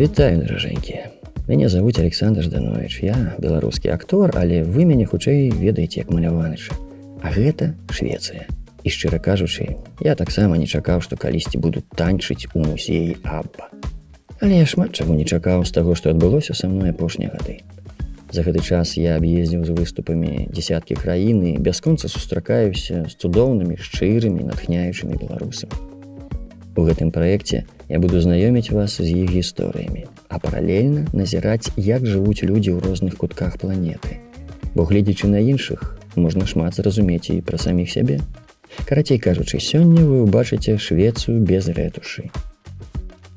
Вітаю, даражэнькія. Мяне завуць Александр Жданович. Я беларускі актор, але вы мяне хутчэй ведаеце як Маляваныч. А гэта Швецыя. І шчыра кажучы, я таксама не чакаў, што калісьці буду танчыць у музеі Абба. Але я шмат чаго не чакаў з таго, што адбылося са мной апошнія гады. За гэты час я аб'ездзіў з выступамі дзесяткі краін і бясконца сустракаюся з цудоўнымі, шчырымі, натхняючымі беларусамі. У гэтым праекце я буду знаёміць вас з іх гісторыямі, а паралельна назіраць, як жывуць людзі ў розных кутках планеты. Бо гледзячы на іншых, можна шмат зразумець і пра саміх сябе. Карацей кажучы, сёння вы ўбачыце Швецыю без рэтушы.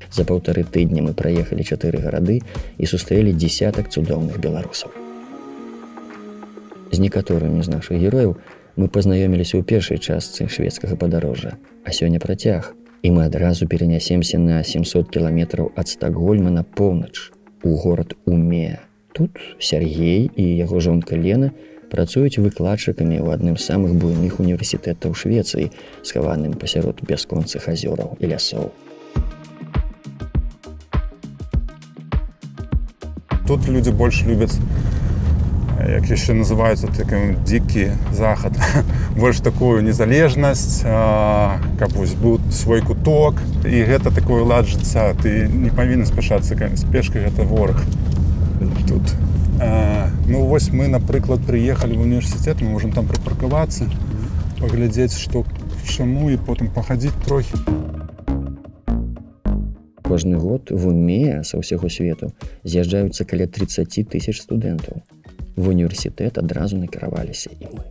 За 1,5 тыдня мы праехалі 4 гарады і сустрэлі дзесятак цудоўных беларусаў. З некаторымі з нашых герояў мы пазнаёміліся ў першай частцы шведскага падарожжа, а сёння працяг. І мы адразу перенясемся на 700 кіламетраў ад Стакгольма на поўнач, у горад Уме. Тут Сергей і яго жонка Лена працуюць выкладчыкамі ў адным з самых буйных універсітэтаў Швецыі, схаваным пасярод бясконцых азёраў і лясоў. Тут люди больше любят, как еще называются, такой дикий заход, больше такую незалежность, как был свой куток, и это такой лад жыцця, ты не повинен спешаться, спешка это ворог. Тут. Ну вось мы, например, приехали в университет, мы можем там припарковаться, поглядеть, что к чему, и потом походить трохи. Кожны год в Уме са ўсяго свету з'язджаюцца каля 30 тысяч студэнтаў. В універсітэт адразу накіраваліся і мы.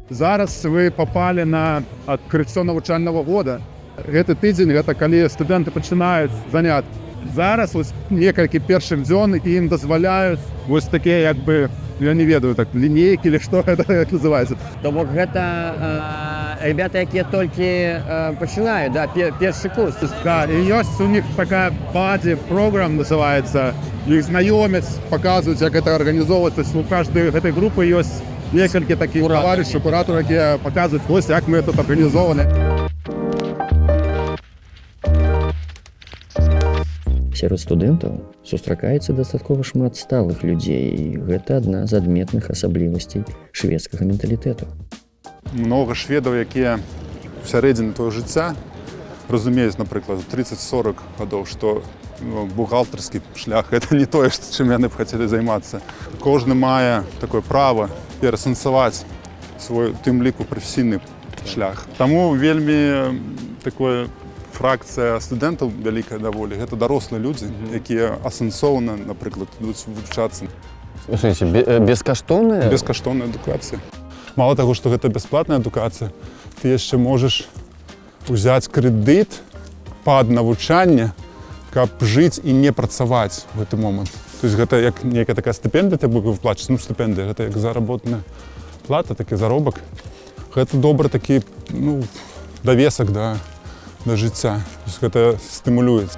Зараз вы попали на адкрыццё навучальнага года. Гэты тыдзень, гэта калі студэнты пачынаюць заняткі. Зараз вось некалькі першых дзён ім дазваляюць вось такія, як бы, я не ведаю, так, лінейкі или што гэта як называецца. То бок гэта ребята, якія толькі пачынаюць, да, першы курс. Да, і ёсць у них такая баді-програм называецца. Іх знайомяць, паказваюць, як гэта арганізоўваецца. У каждой гэтай групы ёсць некалькі такіх таварышаў, куратараў, якія паказваюць, вось як мы тут арганізованы. Сярод студэнтаў сустракаецца дастаткова шмат сталых людзей, і гэта адна з адметных асаблівасцей шведскага менталітэту. Много шведаў, якія в сярэдзіне твоего жыцця разумеюць, напрыклад, 30-40 гадоў, што бухгалтарскі шлях это не тое, чым яны б хацелі займацца. Кожны мае такое права перасэнсаваць свой, тым ліку, прафесійны шлях. Таму вельмі такое фракцыя студэнтаў вялікая даволі. Гэта дарослыя людзі, якія асэнсоўна, напрыклад, ідуць вывучацца. Бескаштоўная? Бескаштоўная адукацыя. Мало таго, што гэта бясплатная адукацыя, ты яшчэ можаш узяць крэдыт пад навучанне, каб жыць і не працаваць у гэты момант. То есть гэта як нейкая такая стыпендыя, ты будзе выплачваць, ну стыпендыя, гэта як заработная плата, такі заробак. Гэта добры такі, ну, давесак да жыцця. То есть гэта стымулюецца.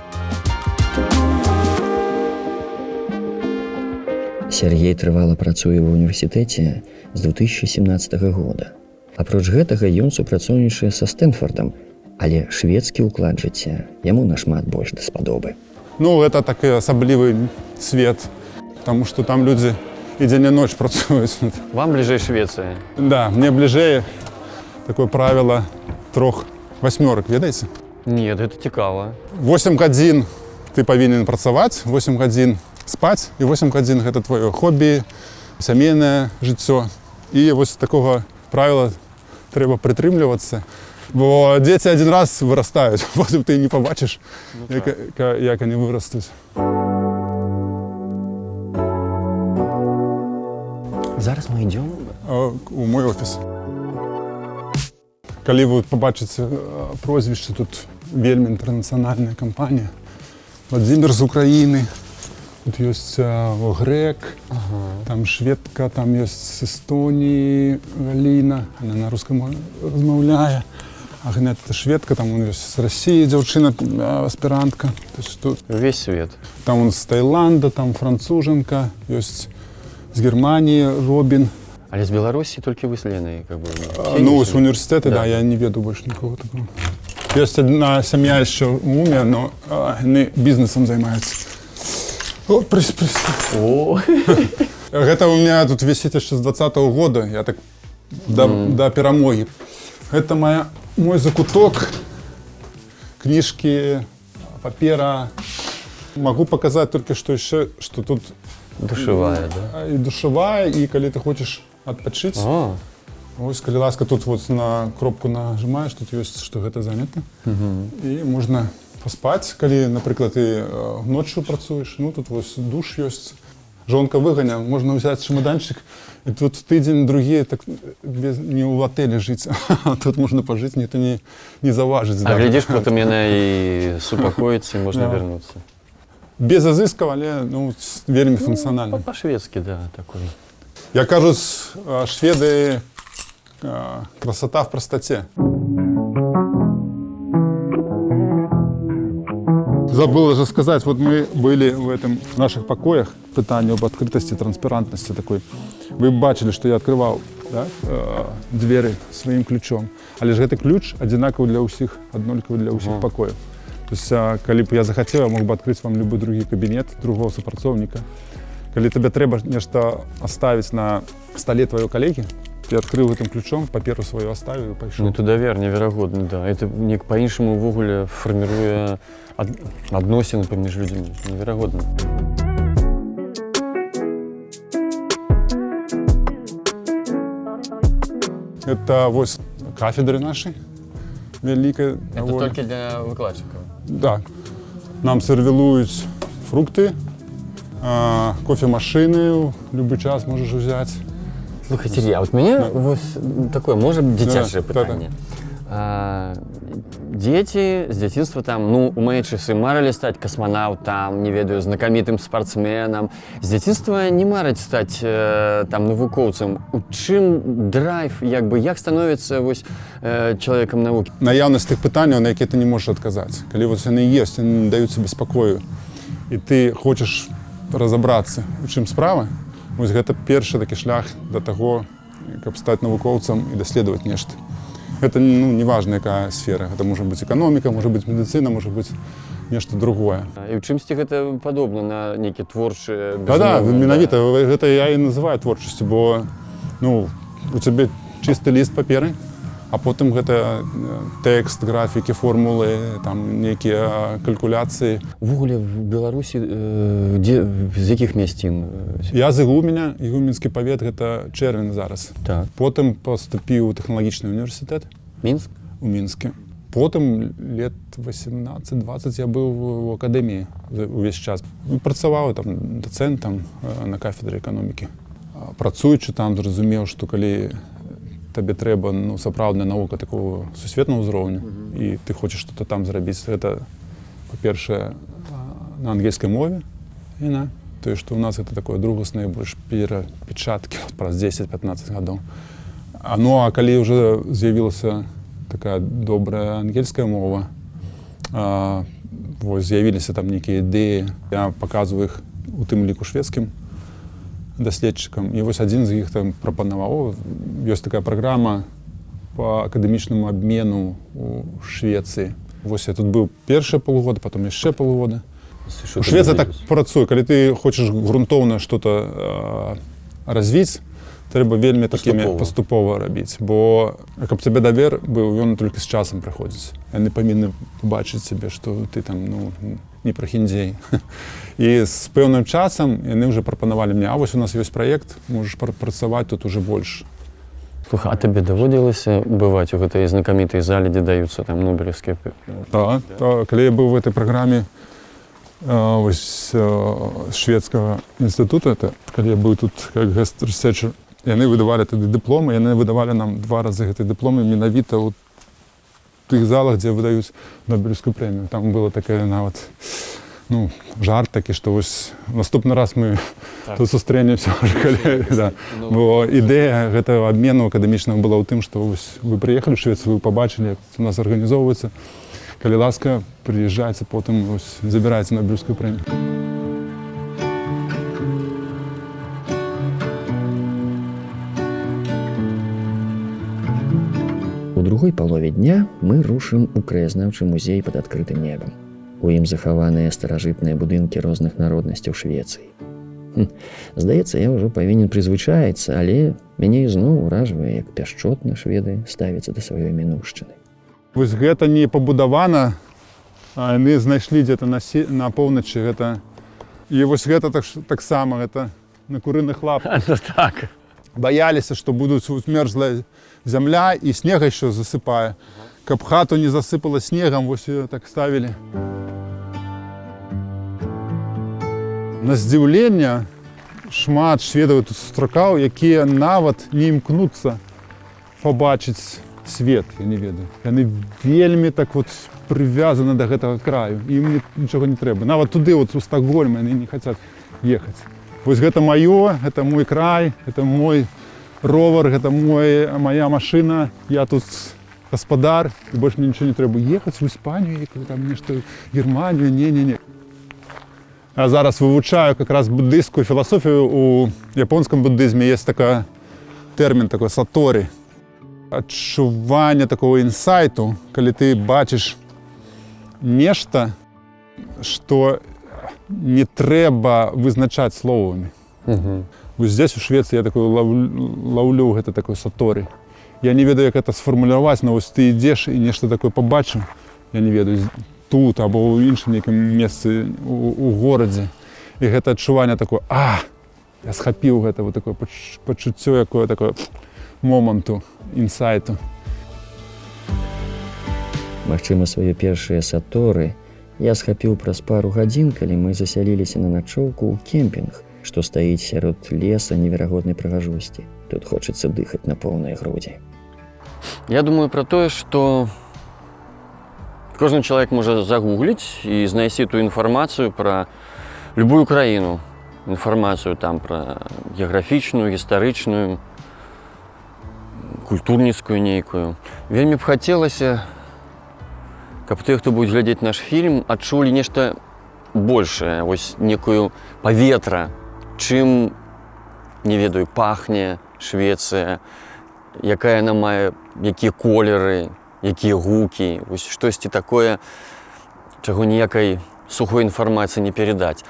Сергей трывала працуе ва ўніверсітэце з 2017 года. Апроч гэтага ён супрацоўнічае са Стэнфордам, але шведскі ўклад жыцця яму нашмат больш даспадобы. Ну, гэта такі асаблівы свет, таму што там людзі і дзень і ноч працуюць. Вам бліжэй Швецыя? Да, мне бліжэй такое правіла 3 8, ведаеце? Нет, гэта цікава. 8 гадзін ты павінен працаваць, 8 гадзін спаць, і 8 гадзін гэта твоё хобі, сямейнае жыццё. І вось такога правіла трэба прытрымлівацца, бо дзеці адзін раз вырастаюць, потым ты не пабачыш, як они вырастуць. Зараз мы ідём У мой офіс. Калі вы пабачыце прозвішча, тут вельмі інтэрнацыянальная кампанія. Владзімір з Украіны, тут ёсць грэк, там шведка, там ёсць з Эстоніі Галіна, она на рускай мове размаўляе. Агнета шведка, там ёсць з Расіі дзяўчына, аспірантка. Весь свет. Там з Таіланда, там францужанка, ёсць з Германіі Робін. Але з Беларусі толькі вы з Ленай, как бы. Ну, з універсітэта, да, я не веду больше нікого такого. Есть одна семья еще в Уме, но они бизнесом занимаются. О, О, Это у меня тут висит еще с 20-го года, я так до перемоги. Это мой закуток, книжки, папера. Могу показать только что еще, что тут душевая, да? и душевая, и когда ты хочешь отпочить. О, Ось, коли ласка, тут вот на кропку нажимаешь, тут есть, что это занято. І можна поспати, коли, наприклад, ти ночью працюєш, ну тут ось душ есть. Жонка виганя, можна взяти чемоданчик, і тут тиждень, другий, так не в отелі жити, а тут можна пожити, ніхто не заважить. а глядишь, потом она и супокоится, и можно Да. вернуться. Без изисків, але ну, вельми функціонально. По-шведски, да, такой. Я кажу, шведи красота в простоті. Забыл даже сказать, вот мы были в наших покоях, питание об открытости, транспарантности такой. Вы бачили, что я открывал, да, двери своим ключом. Але ж этот ключ одинаковый для всех, одноливый для всех покоев. То есть, коли б я захотел, я мог бы открыть вам любой другой кабинет, другого сопрацовника. Коли тебе треба нечто оставить на столе твоего коллеги, ты открыл этим ключом, паперу свою оставил и пошел. Ну, это давер неверагодны, да. Это не по-іншаму ўвогуле фарміруе адносіны паміж людзьмі. Неверагодна. Это вот кафедры наши, великая. для выкладчиков. Да. Нам сервируют фрукты, кофемашины, в любой час можешь взять. Слухайте, Илья, вот меня вот такое, может быть, дзіцячае Да, пытанне. Дзеці з дзяцінства там, ну, у мае часы марылі стаць касманаўтам, не ведаю, знакамітым спартсменам. З дзяцінства не мараць стаць там навукоўцам. У чым драйв, як становіцца вось чалавекам навукі? Наявность тых пытанняў, на якія ты не можаш адказаць. Калі вот яны ёсць, яны не даюць сабе спакою, і ты хочаш разабрацца, у чым справа, вось гэта першы такі шлях да таго, каб стаць навукоўцам і даследаваць нешта. Это ну, не важна, якая сфера. Это может быть экономика, может быть медицина, может быть нешта другое. І ў чымсьці гэта падобна на нейкі творчы Да, менавіта гэта я і называю творчасцю, бо ну, у цябе чысты ліст паперы, а потым гэта тэкст, графікі, формулы, там нейкія калькуляцыі. Увогуле в Беларусі з якіх мясцін? Я з Ігуменя, Ігуменскі павет, гэта чэрвень зараз. Так. Потым паступіў у тэхналагічны універсітэт Мінск? у Мінске. Потым лет 18-20 я быў у акадэміі увесь час. Працаваў там дацэнтам на кафедры эканомікі. Працуючы там, зразумеў, што калі табе трэба ну, сапраўдная навука такого сусветнага ўзроўню, і ты хочаш што-то там зрабіць, гэта, па-першае, на ангельскай мове, і на тое, што ў нас гэта такое другаснае больш перапечаткі праз 10-15 гадоў. Ну, а калі ўжо з'явілася такая добрая ангельская мова, вось з'явіліся там нейкія ідэі, я паказваю іх у тым ліку шведскім даследчыкам. І вось адзін з іх там прапанаваў, ёсць такая праграма по акадэмічнаму абмену у Швецыі. Вось я тут быў першыя полгода, потом яшчэ полгода. У Швецыі так працуе, калі ты хочаш грунтоўна што-то развіць, трэба вельмі такімі паступова рабіць, бо каб цябе давер быў, ён толькі з часам прыходзіць. Яны павінны побачыць сябе, што ты там ну, не прахіндзей. І з пэўным часам яны ўжо прапанавалі мне, а вось у нас ёсць праект, можаш працаваць тут уже больш. Слухай, а табе даводзілася бываць у гэтай знакамітай зале, дзе даюцца там нобелевскія? Так, калі я быў у этой праграме вось шведскага інстытута, калі я быў тут як guest researcher, яны выдавалі тады дыпломы, яны выдавалі нам 2 разы гэтай дыпломы менавіта ў тых залах, дзе выдаюць нобелевскую прэмію. Там была такая нават ну, жарт такі, што вось наступны раз мы тут сустрэнемся, да. Бо ідэя гэтага абмену акадэмічнага была ў тым, што вось вы прыехалі ў Швецыю, вы пабачылі, як у нас арганізоўваецца. Калі ласка, прыязджайце, потым вось забірайце нобелевскую прэмію. У другой палове дня мы рушым у краязнаўчы музей пад адкрытым небам. У ім захаваныя старажытныя будынкі розных народнасцяў Швецыі. Здаецца, я ўжо павінен прызвычаіцца, але мяне ізноў уражвае, як пяшчотна шведы ставяцца да сваёй мінуўшчыны. Вось гэта не пабудавана, а яны знайшлі дзе-то на поўначы гэта. І вось гэта таксама гэта на курыных лапах. Ну так. Баяліся, што будуць змерзлая зямля і снега еще засыпае. Каб хату не засыпала снегам, вось ее так ставілі. На здзіўленне шмат шведаў тут сустракаў, якія нават не імкнуцца пабачыць свет, я не ведаю. Яны вельмі так вот прывязаны да гэтага краю. Ім нічога не трэба. Нават туды, вот у Стокгольм, яны не хацяць ехаць. Вось гэта маё, гэта мой край, гэта мой ровар, гэта моя машына. Я тут гаспадар, і больш мне нічого не трэба ехаць в Іспанію, там нешта Германію, не. Я зараз вывучаю как раз буддыйскую філасофію. У японскім буддызме есть такой тэрмін, такой саторі. Адчуванне такого інсайту, калі ты бачыш нешта, што не трэба вызначаць словамі. Вось здесь у Швецыі я такой лаўлю гэта такой саторы. Я не ведаю, як гэта сфармуляваць, но вось ты ідзеш і нешта такое пабачыў, я не ведаю, тут або ў іншым нейкім месцы у горадзе. І гэта адчуванне такое, я схапіў гэта вот такое пачуццё, якое такое моманту, інсайту. Магчыма, свае першыя саторы я схапіў праз пару гадзін, калі мы засяліліся на начоўку ў кемпінг, што стаіць сярод леса неверагоднай прыгажосці. Тут хочацца дыхаць на поўныя грудзі. Я думаю про тое, што кожны чалавек можа загугліць і знайсці ту інфармацыю пра любую краіну. Інфармацыю там пра геаграфічную, гістарычную, культурніцкую нейкую. Вельмі б хацелася, каб тыя, хто будуць глядзець наш фільм, адчулі нешта большае, вось некую паветра, чым, не ведаю, пахне Швецыя, якая яна мае, якія колеры, якія гукі, вось штосьці такое, чаго ніякай сухой інфармацыі не перадаць.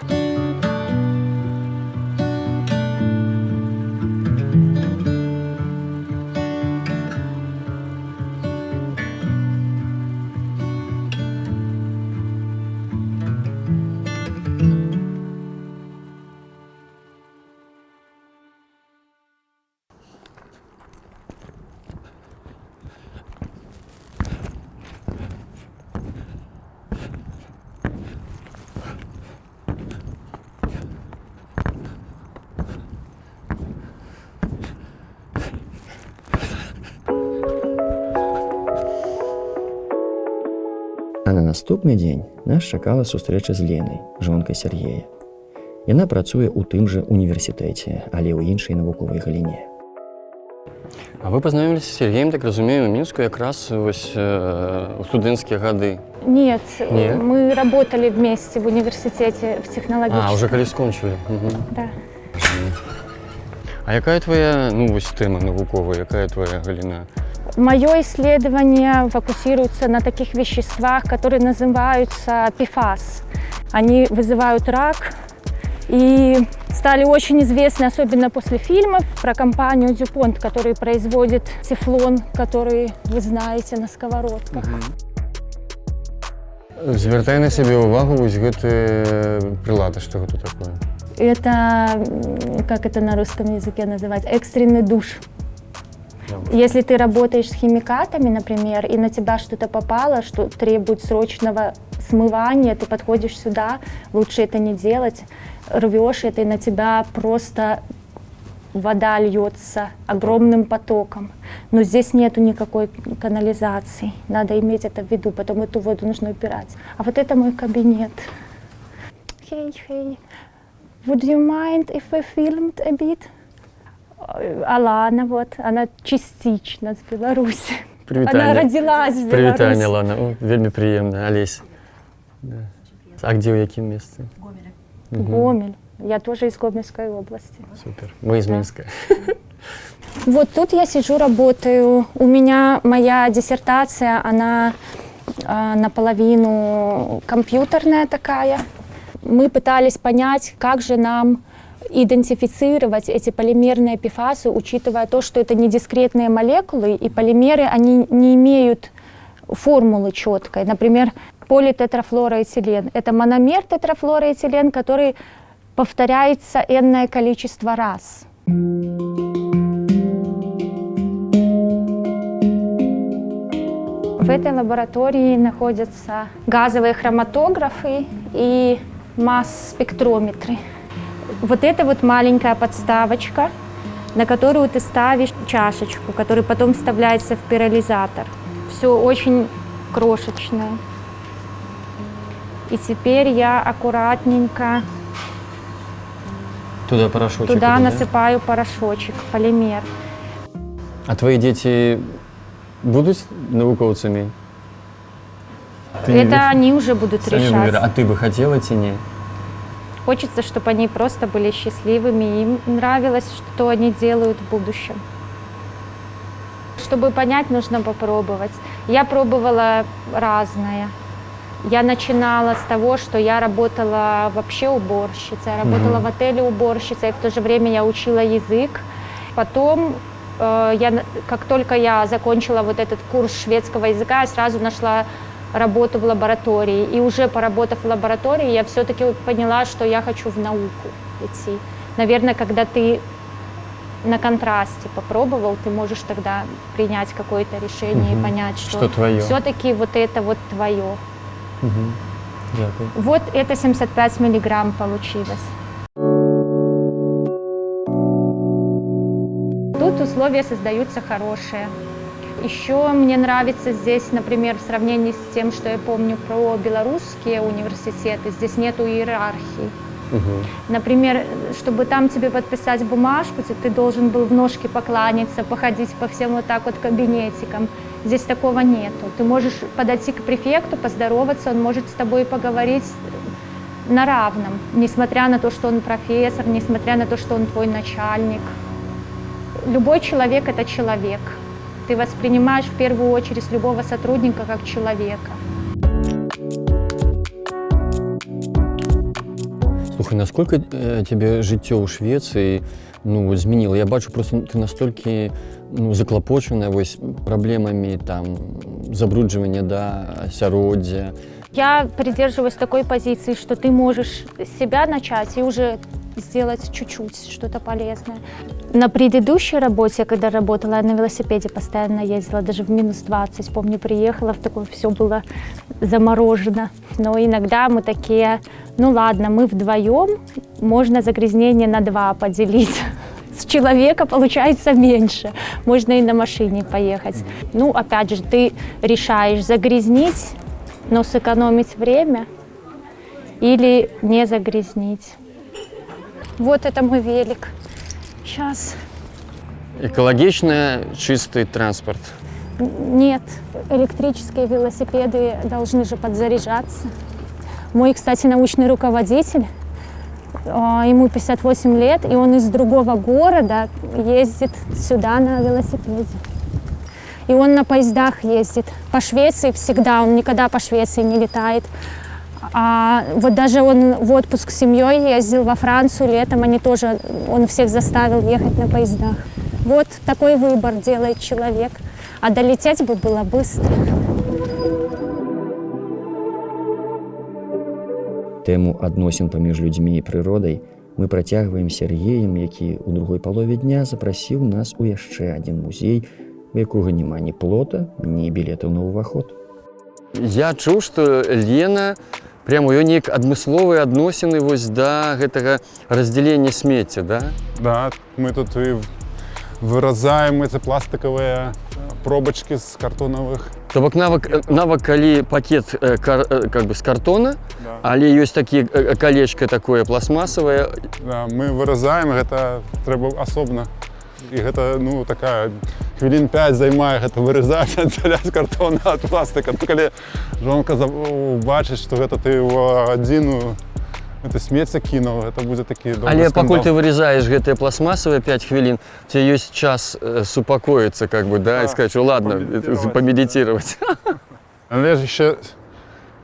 А на наступны дзень нас чакала сустрэча з Ленай, жонкай Сергея. Яна працуе ў тым жа універсітэце, але ў іншай навуковай галіне. А вы пазнаёміліся з Сергеем, так разумею, у Мінску якраз вось у студэнцкія гады? Нет, Нет? Мы работали вместе в университете в технологическом. Уже калі скончылі? Да. А якая твоя, вось тэма навуковая, якая твоя галіна? Мое исследование фокусируется на таких веществах, которые называются PFAS. Они вызывают рак и стали очень известны, особенно после фильмов про компанию DuPont, которая производит тефлон, который вы знаете на сковородках. Звяртай на сябе ўвагу вось гэты прылад, што гэта такое? Это, как это на русском языке называть, экстренный душ. Если ты работаешь с химикатами, например, и на тебя что-то попало, что требует срочного смывания, ты подходишь сюда, лучше это не делать, рвешь это, и на тебя просто вода льется огромным потоком. Но здесь нету никакой канализации, надо иметь это в виду, потом эту воду нужно убирать. А вот это мой кабинет. Hey, would you mind if we filmed a bit? Алана, вот, она частично с Беларуси. Она родилась в Беларуси. Привітанне, Алана. Вельмі прыемна, Алесь. Да. А где, у якім месцы? Гомель. Я тоже из Гомельской области. Супер. Мы из Да. Минска. Вот тут я сижу, работаю. У меня моя диссертация, она наполовину компьютерная такая. Мы пытались понять, как же нам идентифицировать эти полимерные эпифазы, учитывая то, что это не дискретные молекулы, и полимеры, они не имеют формулы четкой. Например, политетрафлороэтилен. Это мономер тетрафлороэтилен, который повторяется энное количество раз. В этой лаборатории находятся газовые хроматографы и масс-спектрометры. Вот это вот маленькая подставочка, на которую ты ставишь чашечку, которая потом вставляется в пиролизатор. Все очень крошечное. И теперь я аккуратненько Туда порошочек. туда это, да? насыпаю порошочек, полимер. А твои дети будут науковцами? Ты Это они уже будут сами решать. выбирают. А ты бы хотела ці ні? Хочется, чтобы они просто были счастливыми, им нравилось, что они делают в будущем. Чтобы понять, нужно попробовать. Я пробовала разное. Я начинала с того, что я работала вообще уборщицей, я работала в отеле уборщицей, и в то же время я учила язык. Потом, как только я закончила вот этот курс шведского языка, я сразу нашла работу в лаборатории. И уже поработав в лаборатории, я все-таки поняла, что я хочу в науку идти. Наверное, когда ты на контрасте попробовал, ты можешь тогда принять какое-то решение и понять, Что твое. все-таки вот это вот твое. Дякую. Вот это 75 миллиграмм получилось. Тут условия создаются хорошие. Еще мне нравится здесь, например, в сравнении с тем, что я помню про белорусские университеты, здесь нету иерархии. Например, чтобы там тебе подписать бумажку, ты должен был в ножки покланяться, походить по всем вот так вот кабинетикам. Здесь такого нету. Ты можешь подойти к префекту, поздороваться, он может с тобой поговорить на равном, несмотря на то, что он профессор, несмотря на то, что он твой начальник. Любой человек – это человек. Ты воспринимаешь в первую очередь любого сотрудника как человека. Слухай, насколько тебе жыццё ў Швецыі змяніло? Я бачу, просто ты настолькі заклапочаная вось праблемамі там забруджвання асяроддзя. Я придерживаюсь такой позиции, что ты можешь с себя начать и уже сделать чуть-чуть что-то полезное. На предыдущей работе, когда работала, я на велосипеде постоянно ездила, даже в минус 20. Помню, приехала, в такое все было заморожено. Но иногда мы такие, ну ладно, мы вдвоем, можно загрязнение на 2 поделить. С человека получается меньше, можно и на машине поехать. Ну, опять же, ты решаешь загрязнить, но сэкономить время или не загрязнить. Вот это мой велик. Сейчас. Экологичный, чистый транспорт. Нет, электрические велосипеды должны же подзаряжаться. Мой, кстати, научный руководитель, ему 58 лет, и он из другого города ездит сюда на велосипеде. И он на поездах ездит. По Швеции всегда, он никогда по Швеции не летает. А вот даже он в отпуск с семьей ездил во Францию летом, он всех заставил ехать на поездах. Вот такой выбор делает человек. А долететь бы было быстро. Тэму адносін паміж людзьмі і прыродай мы працягваем з Сергеем, які ў другой палове дня запрасіў нас у яшчэ адзін музей, у якога няма ні плота, ні білетаў на ўваход. Я чуў, што Лена прям у ёй неяк адмысловыя адносіны вось да гэтага раздзялення смецця, да? Да, мы тут и выразаем эти пластиковые пробочки с картоновых. То бок навак калі пакет как бы з картона, Да. але ёсць такі колечко такое пластмасавае. Да, мы выразаем, гэта трэба асобна. І гэта, такая, хвілін 5 займае гэта вырезаць, аддзяляць картон ад пластыка. Калі жонка бачыць, што гэта ты ў адзіную это смецце кінуў, гэта будзе такі добры Але скандал. пакуль ты вырезаешь гэтыя пластмассовые 5 хвілін, у тебя есть час супокоиться, как бы, да, и сказать, что ладно, помедитировать. Але ж ще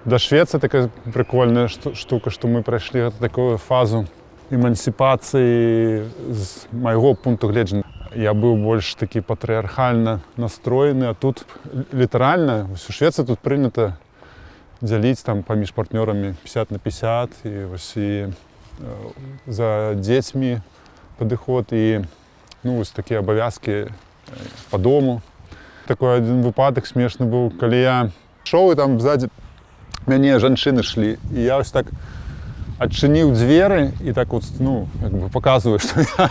до Швеції така прикольна штука, що ми пройшли таку фазу емансипації з моєго пункту гледжання. Я був більш такий патріархально настроєний, а тут літерально, у Швеції тут прийнято ділити там поміж партнерами 50/50, і ось і за дітьми підход, і ну, ось такі обов'язки по дому. Такий один випадок смішний був, коли я йшов, і там ззаді мене жінки йшли, і я ось так відчинив двері і так от, ну, якби показую, що я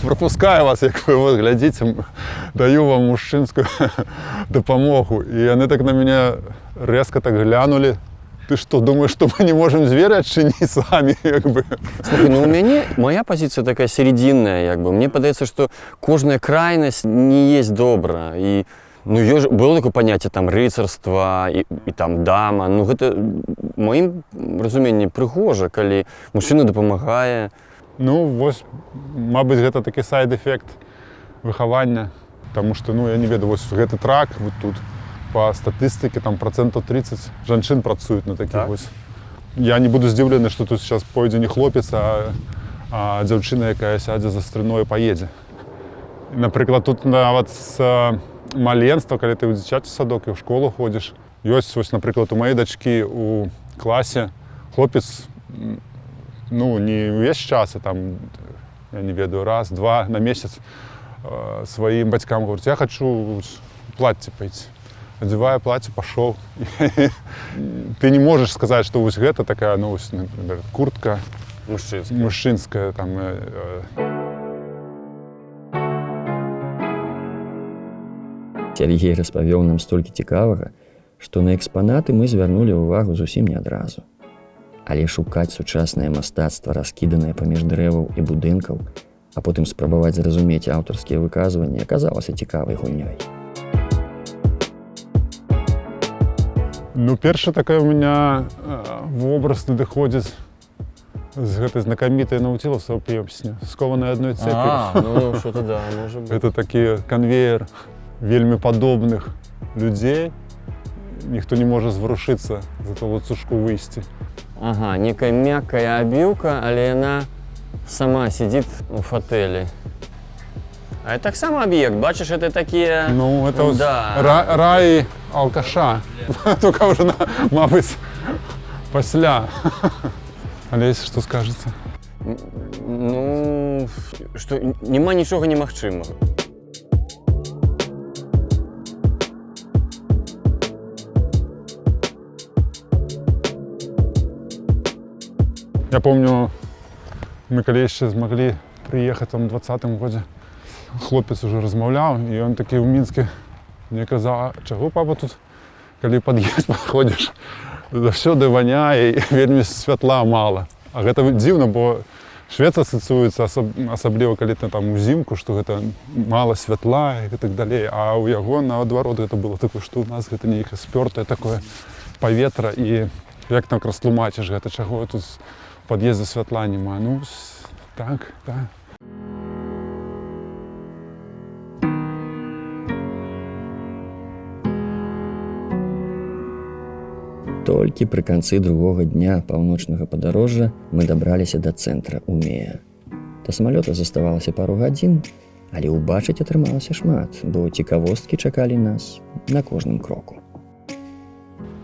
пропускаю вас, як ви от, глядите, даю вам мужчинську допомогу. І вони так на мене резко так глянули. Ты что, думаешь, что мы не можем двери отчинить сами? Слухай, ну у меня моя позиция такая серединная, как бы. Мне подается, что кожная крайность не есть добра. И ну, было такое понятие там рыцарства и там дама. Ну, это, моим разуменнем, пригожа, коли мужчина допомагає. Ну, ось, мабуть, гэта такі сайд-ефект виховання. Тому що, ну, я не ведаю, ось гэты трак, вот тут, по статистике, там 30% жанчын працуюць на таких так? ось. Я не буду здзіўлены, што тут зараз пойдзе не хлопец, а дзяўчына, якая сядзе за стрыной і паедзе. Напрыклад, тут нават з маленства, калі ты ў дзіцячы садок і ў школу ходзіш, ёсць, ось, напрыклад, у маёй дачкі у класе хлопец, ну, не ўвесь час, а там, я не ведаю, раз, два на месяц сваім бацькам говорить, я хочу платье пойти. Одеваю платье, пошел. Ты не можешь сказать, что вот это такая, ну, например, куртка мужчинская там. Сергей распавёў нам столькі цікавага, што на экспанаты мы звярнулі ўвагу зусім не адразу. Але шукаць сучаснае мастацтва, раскіданае паміж дрэваў і будынкаў, а потым спрабаваць зразумець аўтарскія выказванні аказалася цікавай гульнёй. Ну, першы такой у меня вобраз надыходзіць з гэтай знакамітай наутілусаў песні, скованай адной цепи. Ну что-то да, может быть. Это такі канвеер вельмі падобных людзей. Ніхто не можа зварушыцца за ту луцушку выйсці. Ага, некая мяккая обилка, але она сама сидит в фотеле. А это так само объект, бачишь, это такие... Ну, это да. рай алкаша. Только уже, мабуть, пасля. Олесь, что скажется? Ну, что, нема нічога немагчымага. Я помню, мы коли еще смогли приехать там, в 20-м году, хлопец уже размовлял, и он таки в Минске мне сказал, а чего, папа, тут, коли подъезд подходишь, завсёды воняе, и вельмі святла мало. А это дивно, бо Швеция ассоциируется, особливо, коли ты там узимку, что это мало святла и так далее. А у яго, наоборот, это было такое, что у нас это не спёртое такое поветра, и як так растлумачиш, это чего тут в подъезде святла нема. Ну, так, так. Толькі пры канцы другога дня паўночнага падарожжа мы дабраліся да цэнтра Умея. Да самалёта заставалася пару гадзін, але ўбачыць атрымалася шмат, бо цікавосткі чакалі нас на кожным кроку.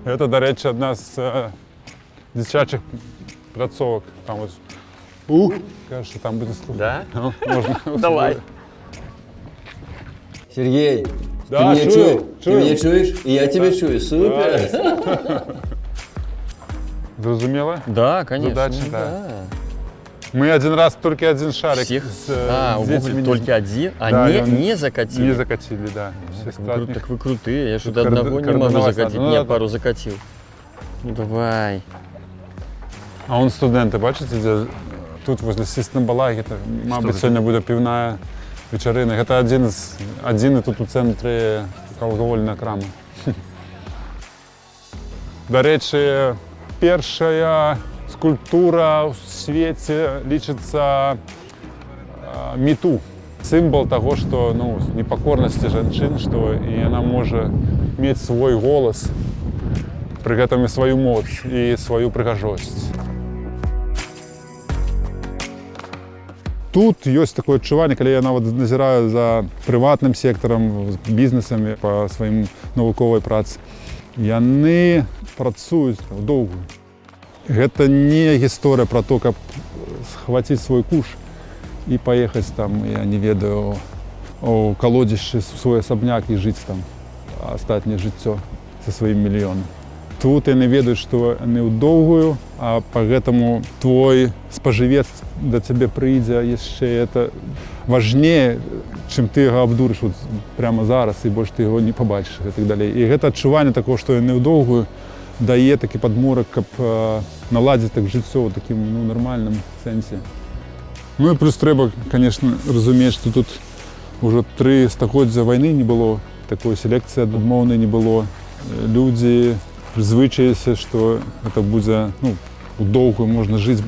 Это, до речі, одна з дзіцячых пляцовак. Там ось, кажется, там буде слухати. Да? Ну, можна. Давай. Сергей, Да, ты меня чую, Ты меня чуешь? И я тебя чую. Супер. Зрозуміло? Да, конечно. Задача, да. Мы один раз только один шарик Всех? с У детьми Google только один? А Да, и он не закатили? не закатили, да. Все остальных. Так вы крутые, я что-то Тут одного не могу координовать закатить. надо. Ну, Не, надо. пару закатил. Ну давай. А он студенты, бачите, где тут возле Сіснебалаги, это, мабуть, сьогодні буде півна вечерина. Это один тут у центрі алкогольна крама. До речі, перша культура ў свеце лічыцца мету. Сімвол таго, што непакорнасці жанчын, што яна можа мець свой голас, пры гэтым і сваю моц і сваю прыгажосць. Тут ёсць такое адчуванне, калі я нават назіраю за прыватным сектарам, бізнесамі па сваім навуковай працы. Яны працуюць доўгую. Гэта не гісторыя пра то, каб схваціць свой куш і паехаць там, я не ведаю, у калодзішчы свой асабняк і жыць там астатняе жыццё са сваім мільёнам. Тут яны ведаюць, што яны ў доўгую, а па гэтаму твой спажывец да цябе прыйдзе яшчэ это важнее, чым ты яго абдурыш прямо зараз і больш ты яго не пабачыш і так далей. І гэта адчуванне такого, што яны ў доўгую дае такі падмурак, каб наладзіць так жыццё ў такім нармальным сэнсе. Ну і плюс трэба, конечно, разумець, што тут ўжо 3 стагоддзя вайны не было, такой селекцыі адмоўнай не было. Людзі прызвычаіліся, што гэта будзе, у доўгую можна жыць,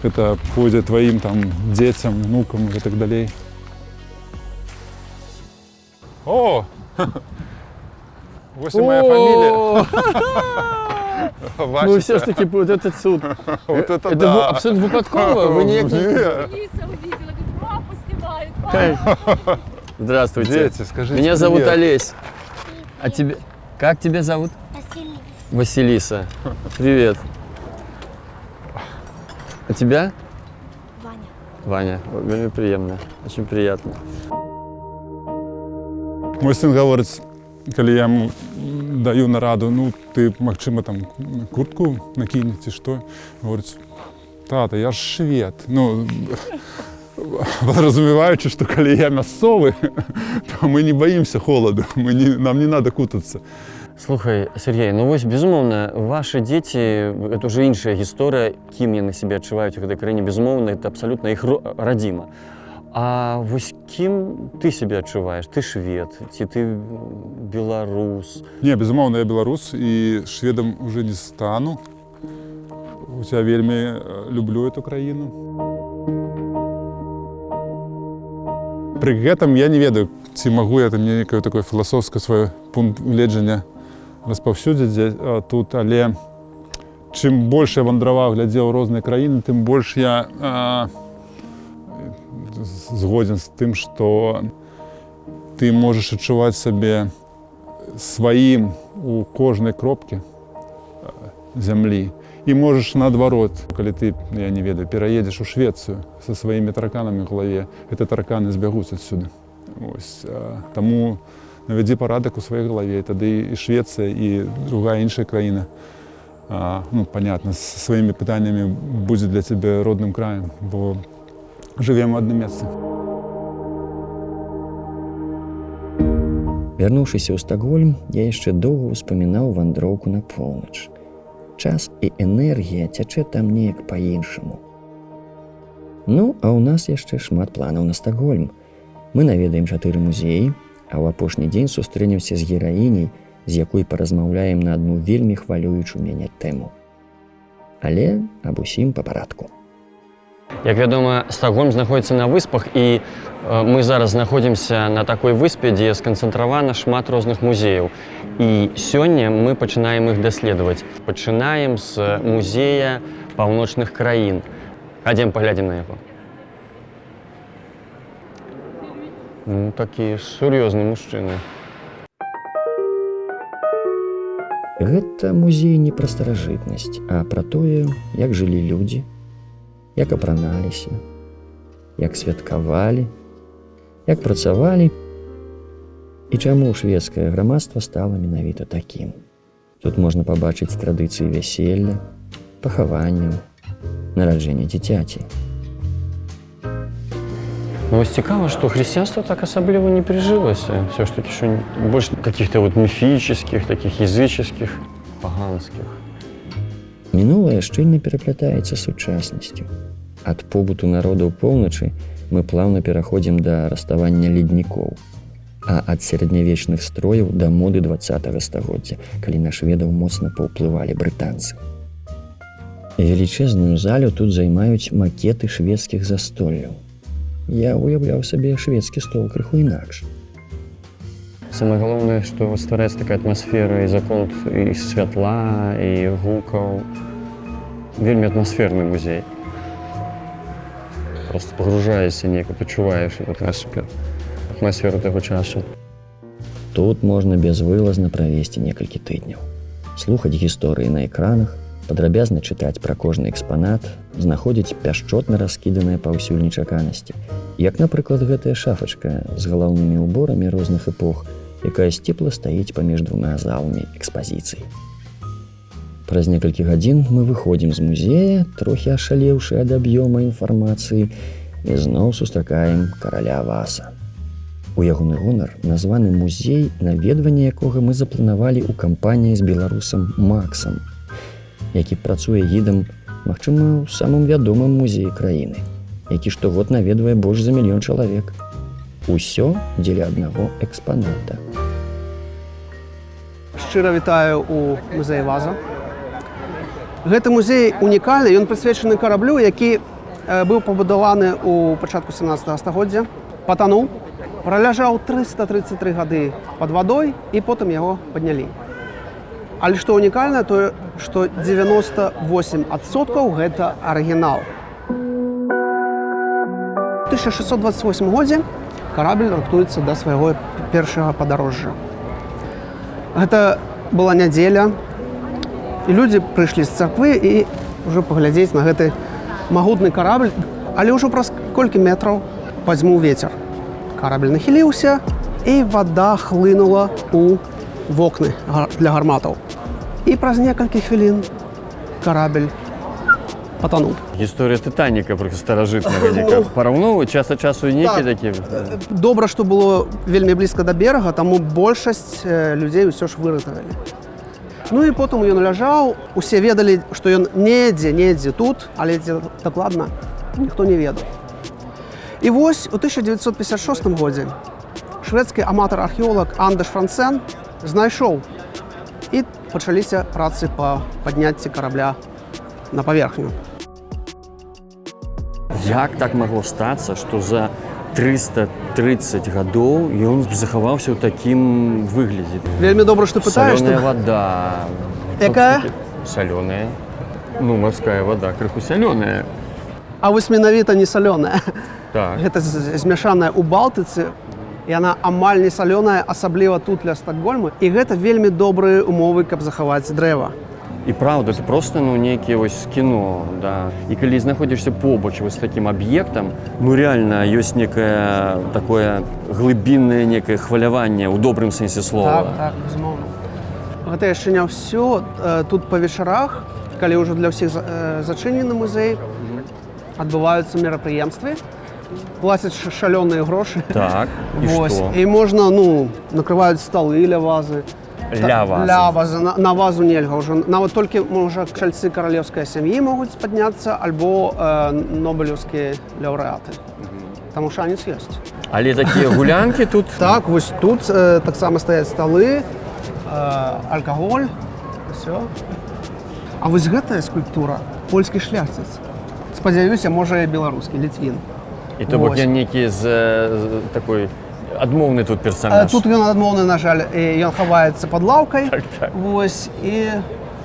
гэта пойдзе тваім там дзецям, внукам і так далей. О! Вось і моя фамілія. Ну, все ж таки, вот этот суд. Вот это Это да. абсолютно выпадково? Вы не... Нет. Лиса увидела, говорит, папу снимают, папу. Здравствуйте. Дети, скажите Меня зовут привет. Олесь. А тебе... Как тебя зовут? Василиса. Привет. А тебя? Ваня. Ваня. Очень приятно. Очень приятно. Мой сын гаворыць, калі я яму даю нараду, ты, магчыма, там куртку накінь ці што, гаворыць, тата, я ж швед. Подразумеваючы, што калі я мясцовы, то мы не боимся холоду, нам не надо кутацца. Слухай, Сергей, вось, безумоўна, ваши дзеці, это уже іншая гісторыя, кім яны сябе адчуваюць у гэтай краіне, безумоўна, это абсалютна іх радзіма. А вось кім ты сябе адчуваеш? Ты швед, ці ты беларус? Не, безумоўна, я беларус і шведам уже не стану. Я вельмі люблю эту краіну. Пры гэтым я не ведаю, ці магу я там некае такое філасофскае свой пункт гледжання распаўсюдзіць тут, але чым больш я вандраваў, глядзеў розныя краіны, тым больш я згодзін з тым, што ты можаш адчуваць сабе сваім у кожнай кропкі зямлі. І можаш наадварот, калі ты, я не ведаю, пераедзеш у Швецыю са сваімі тараканамі ў галаве, гэтыя тараканы збягуць адсюды. Таму навядзі парадак у сваёй галаве, тады і Швецыя, і другая іншая краіна, понятна, з сваімі пытаннямі будзе для цябе родным краем, бо жывем у адным месцы. Вярнуўшыся ў Стакгольм, я яшчэ доўга ўспамінаў вандроўку на поўнач. Час і энергія цячэ там неяк па-іншаму. А ў нас яшчэ шмат планаў на Стакгольм. Мы наведаем 4 музеі, а ў апошні дзень сустрэнемся з гераіняй, з якой паразмаўляем на адну вельмі хвалюючую мяне тэму. Але аб усім па парадку. Як вядома, Стакгольм знаходзіцца на выспах, і мы зараз знаходзімся на такой выспе, дзе сканцэнтравана шмат розных музеяў. І сёння мы пачынаем іх даследаваць. Пачынаем з музея паўночных краін. Хадзем паглядзім на яго. Такі сур'ёзны мужчына. Гэта музей не пра старажытнасць, а пра тое, як жылі людзі, як апраналіся, як святкавалі, як працавалі і чаму шведскае грамадства стала менавіта такім. Тут можна пабачыць традыцыі вяселля, пахаванняў, нараджэння дзіцяці. Вось цікава, што хрысціянства так асабліва не прыжылася. Все ж таки, що больш каких-то міфічных, таких языческих, паганскіх. Мінулае шчыльна пераплятаецца з сучаснасцю. Ад побыту народаў поўначы мы плаўна пераходзім да раставання леднікоў, а ад сярэднявечных строяў да моды 20-го стагоддзя, калі на шведаў моцна паўплывалі брытанцы. Велічэзную залю тут займаюць макеты шведскіх застолляў. Я уяўляў сабе шведскі стол крыху інакш. Самое галоўнае, што ствараецца такая атмасфера і закон і святла, і гукаў. Вельмі атмасферны музей. Просто пагружаешся неяк, пачуваеш атмасферу таго часу. Тут можна безвылазна правесці некалькі тыдняў. Слухаць гісторыі на экранах, падрабязна чытаць пра кожны экспанат, знаходзіць пяшчотна раскіданыя паўсюль нечаканасці. Як, напрыклад, гэтая шафачка з галаўнымі ўборамі розных эпох, якая сціпла стаіць паміж двума заламі экспазіцыі. Праз некалькі гадзін мы выходзім з музея, трохі ашалеўшы ад аб'ёма інфармацыі, і зноў сустракаем караля Васа. У ягоны гонар названы музей, наведванне якога мы запланавалі ў кампаніі з беларусам Максам, які працуе гідам, магчыма, у самым вядомым музеі краіны, які штогод наведвае больш за 1 мільён чалавек. Усё дзеля аднаго экспаната. Шчыра вітаю у музеі Ваза. Гэты музей унікальны, ён прысвечаны караблю, які быў пабудаваны ў пачатку 17 стагоддзя, патануў, праляжаў 333 гады пад вадой і потым яго паднялі. Але што унікальна, тое, што 98% гэта арыгінал. У 1628 годзе карабель рыхтуецца да свайго першага падарожжа. Гэта была нядзеля, і людзі прыйшлі з царквы і ўжо паглядзець на гэты магутны карабель, але ўжо праз колькі метраў падзьмуў вецер. Карабель нахіліўся, і вада хлынула ў вокны для гарматаў. І праз некалькі хвілін карабель патануў. Гісторыя Тытаніка старажытнага нека параўноўваць час ад часу і нейкі такі. Добра, што было вельмі блізка да берага, таму большасць людзей усё ж выратавалі. Ну і потым ён ляжаў, усе ведалі, што ён недзе тут, але дзе дакладна ніхто не ведаў. І вось у 1956 годзе шведскі аматар-археолог Андерс Франсен знайшоў, і пачаліся працы па падняцці карабля на паверхню. Як так магло стацца, што за 330 гадоў ён захаваўся ў такім выглядзе? Вельмі добра, што пытаеш. Салёная вода. Якая? Салёная. Ну, марская вода, крыху салёная. А вось менавіта не салёная. Так. Гэта змяшаная ў Балтыцы, і яна амаль не салёная, асабліва тут ля Стакгольма, і гэта вельмі добрыя умовы, каб захаваць дрэва. І праўда, це просто нейкае кіно. Да. І калі знаходзішся побач з такім аб'ектам, реально ёсць некае такое глыбіннае некае хваляванне ў добрым сэнсе слова. Так, безумоўна. Гэта яшчэ не ўсё. Тут па вечарах, калі ўжо для ўсіх зачынены музей, адбываюцца мерапрыемствы, плацяць шалёныя грошы. Так, і што? І можна, накрываюць сталы ля вазы. Ля вазы. Ля вазы. На вазу нельга ўжо. Нават толькі, можа, чальцы каралеўскай сям'і могуць падняцца, альбо нобелеўскія лаўрэаты. Таму шанец ёсць. Але такія гулянкі тут? Так, вось тут таксама стаяць сталы, алкаголь, усё. А вось гэтая скульптура польскі шляхціц. Спадзяюся, можа, і беларускі, Літвін. І то бок ён нейкі з такой адмоўны тут персанаж. Тут ён адмоўны, на жаль, ён хаваецца пад лаўкай. Так. Вось, і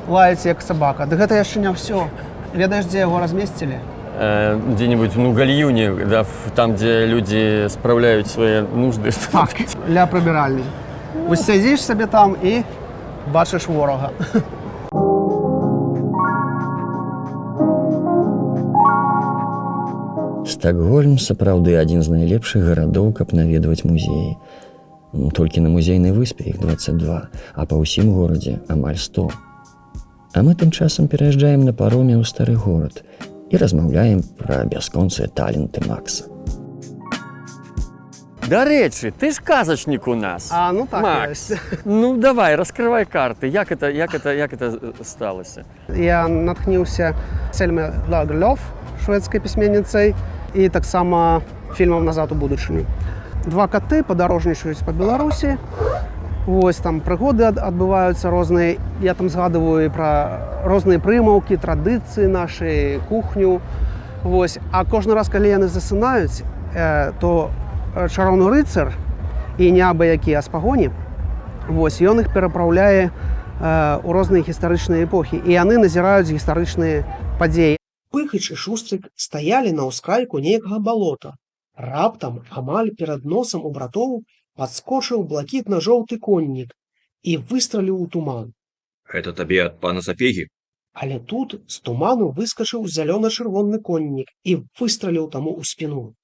лаецца як сабака. Ды гэта яшчэ не ўсё. Ведаеш, дзе яго размесцілі? Дзе-нибудь, гальюне, да, там, дзе людзі спраўляюць свае нужды. Так, ля прыбіральні. Вось сядзіш сабе там і бачыш ворага. Стакгольм сапраўды адзін з найлепшых гарадоў, каб наведваць музеі. Толькі на музейнай выспе іх 22, а па ўсім горадзе амаль 100. А мы тым часам пераязджаем на пароме ў стары горад і размаўляем пра бясконцыя таленты Макса. Дарэчы, ты ж казачнік у нас. Ну так, Макс, давай, раскрывай карты. Як это сталася? Я натхніўся Сельме Лагерлёв, шведскай пісьменніцай, і таксама фільмам «Назад у будучыню». Два каты падарожнічаюць па Беларусі, Вось там прыгоды адбываюцца розныя. Я там згадываю і пра розныя прымаўкі, традыцыі нашай, кухню. Вось. А кожны раз, калі яны засынаюць, то чароўны рыцар і не абы-які, а з пагоні, вось, ён іх перапраўляе у розныя гістарычныя эпохі. І яны назіраюць гістарычныя падзеі. Пыхач і шустрык стаялі на ўскрайку нейкага балота. Раптам, амаль перад носам у братоў, падскочыў блакітна-жоўты коннік і выстраліў у туман. Гэта табе ад пана Сапегі? Але тут з туману выскачыў зялёна-чырвоны коннік і выстраліў таму ў спіну.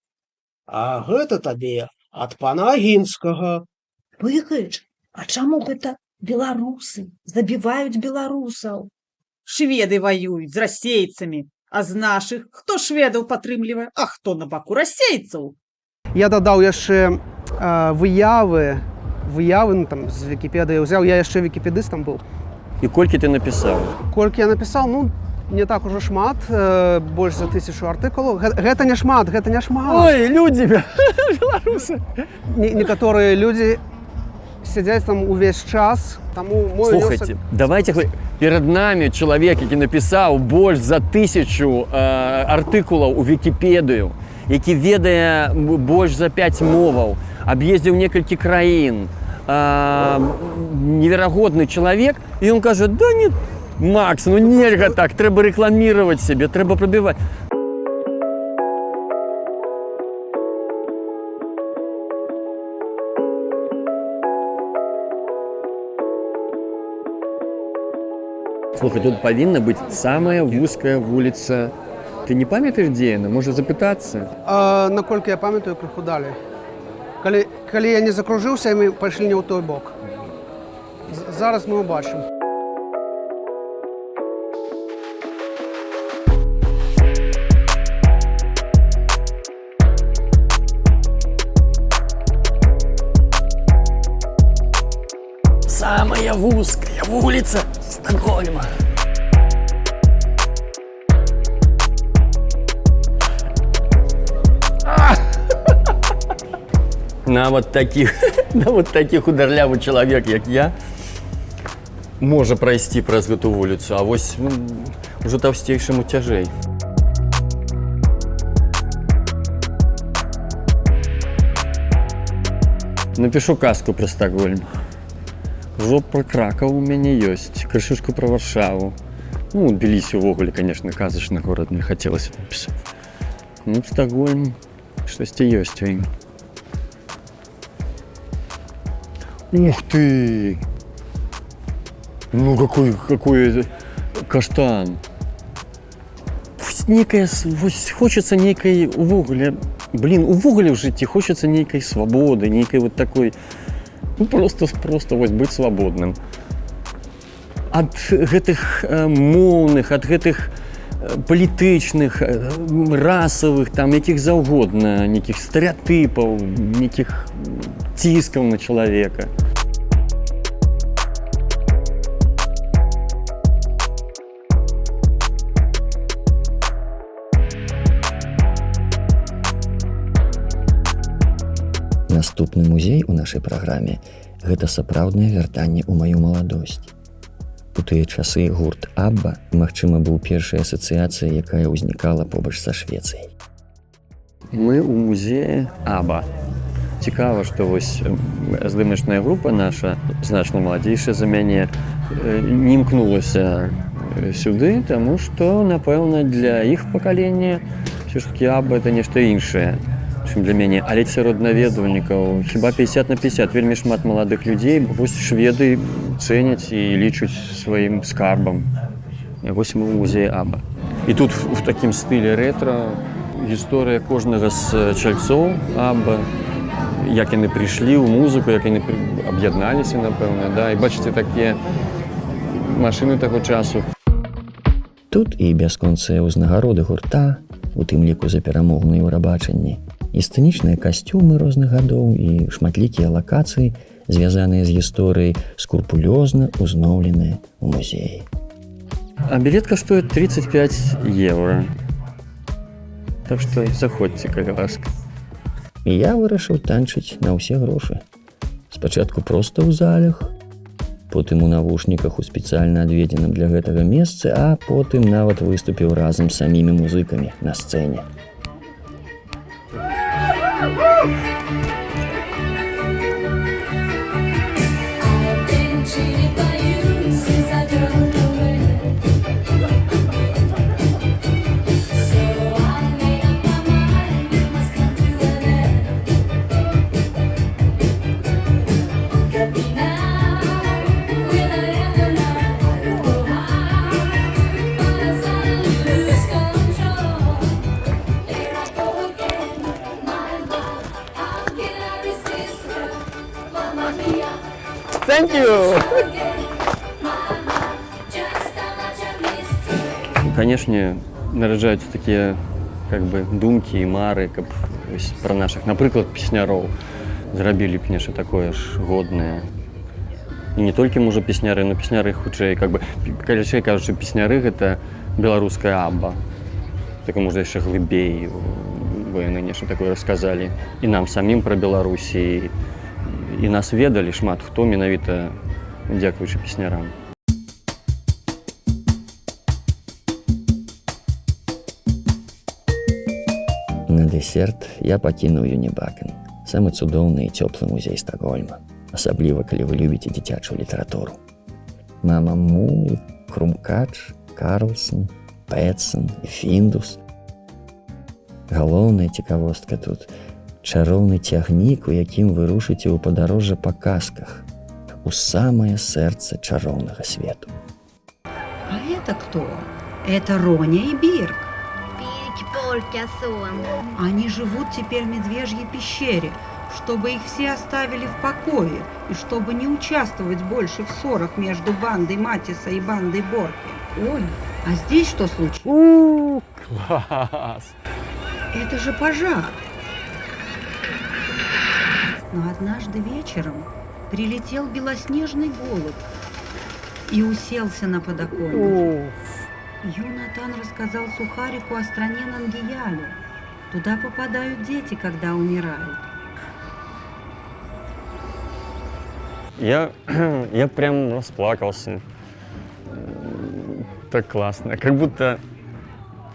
А гэта табе ад пана Агінскага. Пыкач, а чаму гэта беларусы забіваюць беларусаў? Шведы воююць з расейцамі, а з нашых хто шведаў падтрымлівае, а хто на баку расейцаў? Я дадаў яшчэ выявы там, з Вікіпедыі ўзяў. Я яшчэ вікіпедыстам быў. І колькі ты напісаў? Колькі я напісаў, ну, не так ужо шмат, больш за 1000 артыкулаў. Гэта не шмат, гэта не шмат. Ой, людзі, беларусы. Некаторыя людзі сядзяць там увесь час, таму мой Слухайте, давайте, перед нами чалавек, які напісаў больш за 1000 артыкулаў у Вікіпедыю, які ведае больш за 5 моваў, аб'ездзіў некалькі краін, неверагодны чалавек, і ён кажа: да не, Макс, ну нельга так, трэба рэкламіраваць сябе, трэба прабіваць. Слухай, тут павінна быць самая вузкая вуліца. Ты не памятаеш, дзе яна? Можа запытацца? Наколькі я памятаю, крыху далі. Калі я не закружыўся, мы пайшлі не ў той бок. Зараз мы ўбачым. Самая вузкая вуліца Стокгольма. Нават такі хударлявы чалавек, як я, можа прайсці праз гэту вуліцу, а вось ужо таўсцейшаму цяжэй. Напішу казку пра Стокгольм. Ужо пра Кракаў у мяне ёсць, крышышку пра Варшаву. Ну, Тбілісі ўвогуле, конечно, казачны горад, мне хацелася напісаць. Ну, Стокгольм штосьці ёсць у ім. Ух ты! Ну, какой каштан! Хочется некой увогуле, увогуле в житті хочется некой свободы, некой вот такой, ну, просто быть свободным. От гэтых моўных, от гэтых палітычных, расавых, там, якіх заўгодна, некіх стэрэатыпаў, некіх ціскаў на чалавека. Наступны музей у нашай праграме – гэта сапраўднае вяртанне ў маю маладосць. У тыя часы гурт Абба, магчыма, быў першай асацыяцыяй, якая ўзнікала побач са Швецыяй. Мы ў музеі Абба. Цікава, што вось здымачная група наша, значна маладзейшая за мяне, не імкнулася сюды, таму што, напэўна, для іх пакалення ўсё ж такі Абба – это нешта іншае, чым для мяне. Але сярод наведвальнікаў хіба 50/50, вельмі шмат маладых людзей. Вось шведы цэняць і лічуць сваім скарбам. І вось мы ў музеі Абба. І тут в такім стылі рэтра гісторыя кожнага з чальцоў Абба, як яны прыйшлі ў музыку, як яны аб'ядналіся, напэўна, да? І бачыце такія машыны таго часу. Тут і бясконцыя ўзнагароды гурта, у тым ліку за перамогу на Еўрабачанні, і сцэнічныя касцюмы розных гадоў, і шматлікія лакацыі, звязаныя з гісторыяй, скрупулёзна ўзноўленыя ў музеі. А білет каштуе 35 евро. Так што заходзьце, калі ласка. І я вырашыў танчыць на ўсе грошы. Спачатку проста ў залях, потым у навушніках у спецыяльна адведзеным для гэтага месцы, а потым нават выступіў разам з самімі музыкамі на сцэне. Thank you! Канешне, нараджаюцца такія как бы думкі і мары, каб пра нашых, напрыклад, песняроў зрабілі б нешта такое ж годнае. І не толькі можа песняры, но песняры хутчэй, как бы, калячэй кажуць, што песняры гэта беларуская Абба. Так можа яшчэ глыбей, бо яны нешта такое расказалі і нам самім пра Беларусі, і нас ведалі шмат хто менавіта дзякуючы песнярам. На дэсерт я пакінуў Юнібакен, самы цудоўны і цёплы музей Стакгольма, асабліва калі вы любіце дзіцячую літаратуру. Мама Му і Крумкач, Карлсон, Пэтсон і Фіндус. Галоўная цікавостка тут чароўны цягнік, у якім вы рушыце ў падарожжа па казках, у самае сэрца чароўнага свету. А это кто? Это Роня и Бирк. Они живут теперь в Медвежьей пещере, чтобы их все оставили в покое и чтобы не участвовать больше в ссорах между бандой Матиса и бандой Борки. Ой, а здесь что случилось? Класс! Это же пожар. Но однажды вечером прилетел белоснежный голубь и уселся на подоконнике. Юнатан рассказал Сухарику о стране Нангияле. Туда попадают дети, когда умирают. Я прям расплакался. Так классно. Как будто,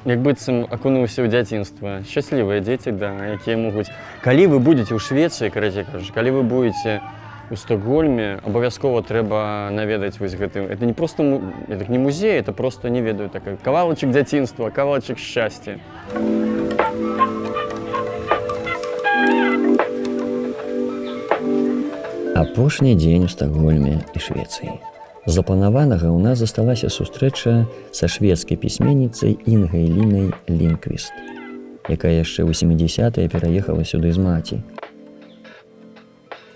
як быццам акунуўся ў дзяцінства. Шчаслівыя дзеці, да, якія могуць... Калі вы будете ў Швецыі, карацей кажучы, калі вы будете у Стокгольме, абавязкова трэба наведаць вось гэты. Это не просто это не музей, это просто, не ведаю, такой кавалачак дзяцінства, кавалачак шчасця. Апошні дзень у Стокгольме і Швецыі. Запланаванага ў нас засталася сустрэча са шведскай пісьменніцай Інгай Лінай Лінквіст, якая яшчэ ў 70-е пераехала сюды з маці.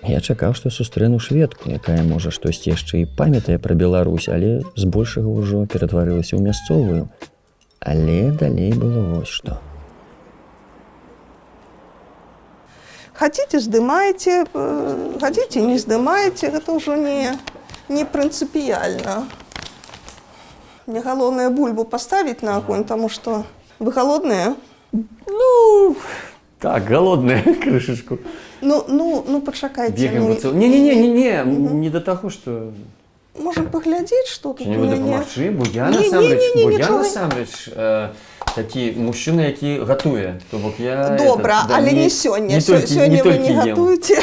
Я чакаў, што сустрэну шведку, якая, можа, штосьці яшчэ і памятае пра Беларусь, але збольшага ўжо ператварылася ў мясцовую. Але далей было вось што. Хотите, здымаеце, хотите, не здымаеце, гэта ўжо не прынцыпіяльна. Мне галоўнае бульбу паставіць на агонь, таму што вы голодныя? Ну, так, голодныя, крышачку. Ну, пачакайце. Не до таго, што... Можам паглядзець, што тут у мяне? Не дапамагчы, бо я насамрэч такі мужчына, які гатуе. Добра, але не сёння. Сёння вы не гатуеце.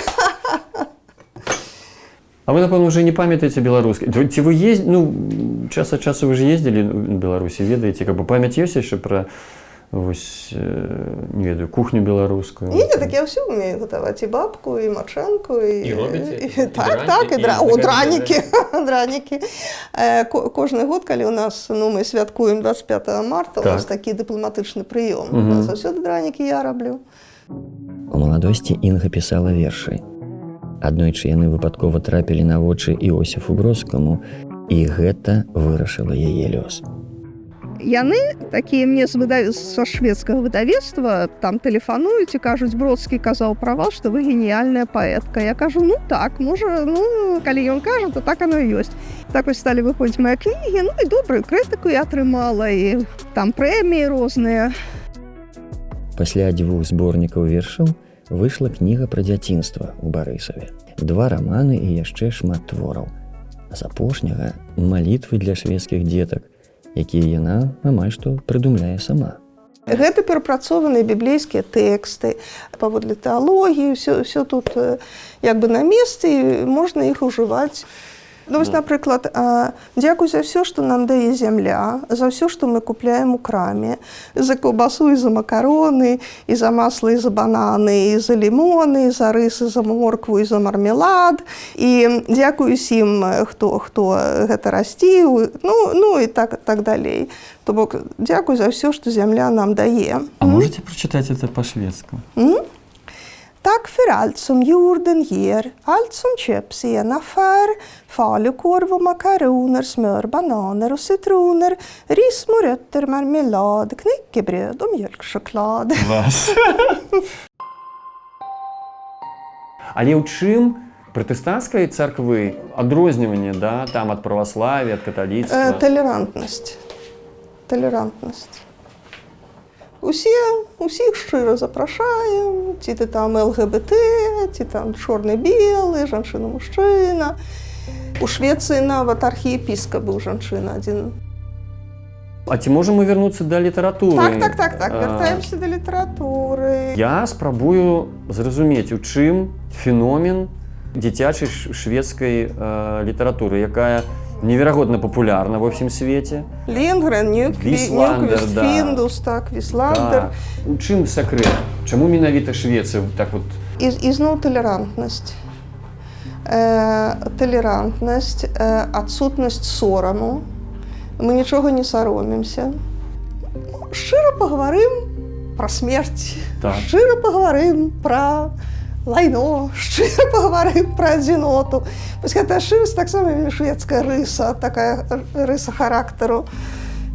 А вы, напэўна, уже не памятаеце беларускай. Ці вы час ад часу вы ж ездзілі ў Беларусі, ведаеце, каб памяць ёсць яшчэ пра вось, не ведаю, кухню беларускую? Не, так я ўсё умею гатаваць, і бабку, і мачанку, і робіце? Так, і дранікі. Кожны год, калі ў нас, мы святкуем 25 марта, у нас такі дыпламатычны прыём. У нас заўсёды дранікі я раблю. У маладосці Інга пісала вершы. Аднойчы яны выпадкова трапілі на вочы Іосіфу Бродскаму, і гэта вырашыла яе лёс. Яны такія мне са шведскага выдавецтва там тэлефануюць і кажуць: Бродскі казаў пра вас, што вы геніяльная паэтка. Я кажу: так, можа, калі ён кажа, то так оно і ёсць. Так вось сталі выходзіць мае кнігі, і добрую крытыку я атрымала, і там прэміі розныя. Пасля 2 зборнікаў вершаў выйшла кніга пра дзяцінства ў Барысаве. 2 раманы і яшчэ шмат твораў. З апошняга малітвы для шведскіх дзетак, якія яна амаль што прыдумляе сама. Гэта перапрацованыя біблейскія тэксты, паводле тэалогіі, ўсё тут як бы на месцы, і можна іх ужываць. Ну, вось, напрыклад, дзякуй за ўсё, што нам дае зямля, за ўсё, што мы купляем у краме, за каўбасу і за макароны, і за масла, і за бананы, і за лімоны, і за рыс, і за моркву, і за мармелад. І дзякуй усім, хто гэта расціў, ну і так далей. То бок, дзякуй за ўсё, што зямля нам дае. А можете прочитать это по-шведски? Tack för allt som jorden ger, allt som köps i en affär, falukorv och makaroner, smör, bananer och citroner, ris, morötter, marmelad, knäckebröd och mjölkchoklad. Клас. Але ў чым пратэстанцкай царквы адрозніванне, да, там ад праваславия, ад каталіцтва? Толерантнасць. Усіх шчыра запрашаем, ці ты там ЛГБТ, ці там чорны-белы, жанчына-мужчына. У Швецыі нават архіепіскап быў жанчына адзін. А ці можам мы вярнуцца да літаратуры? Так, вяртаемся да літаратуры. Я спрабую зразумець, у чым феномен дзіцячай шведскай літаратуры, якая неверагодна популярна ва ўсім свеце. Лінгрен, Нюквіст, Фіндус, Вісландер. У чым сакрэт? Чаму менавіта Швецыя так вот? Ізноў талерантнасць. Талерантнасць, адсутнасць сораму. Мы нічога не саромемся. Шчыра пагаварым пра смерць. Шчыра пагаварым пра лайно, шчыра пагаварым пра адзіноту. Вось гэта шчырасць таксама шведская рыса, такая рыса характару.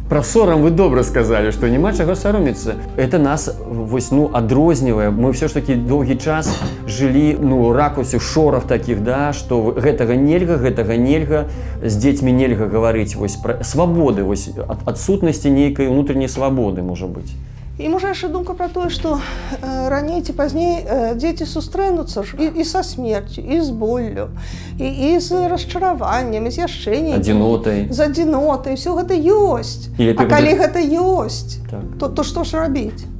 Про сорам вы добра сказалі, што няма чаго саромецца. Это нас адрознівае. Мы все ж таки доўгі час жылі у ракурсе шорах такіх, да, што гэтага нельга, з дзецьмі нельга гаварыць пра свабоды, адсутнасці нейкай унутранняй свабоды, можа быць. І можа яшчэ думка пра тое, што раней ці пазней дзеці сустрэнуцца ж і са смерцю, і з боллю, і з расчараваннем, і з яшчэ нейкім. З адзінотай. Усё гэта ёсць. А калі гэта ёсць, то што ж рабіць?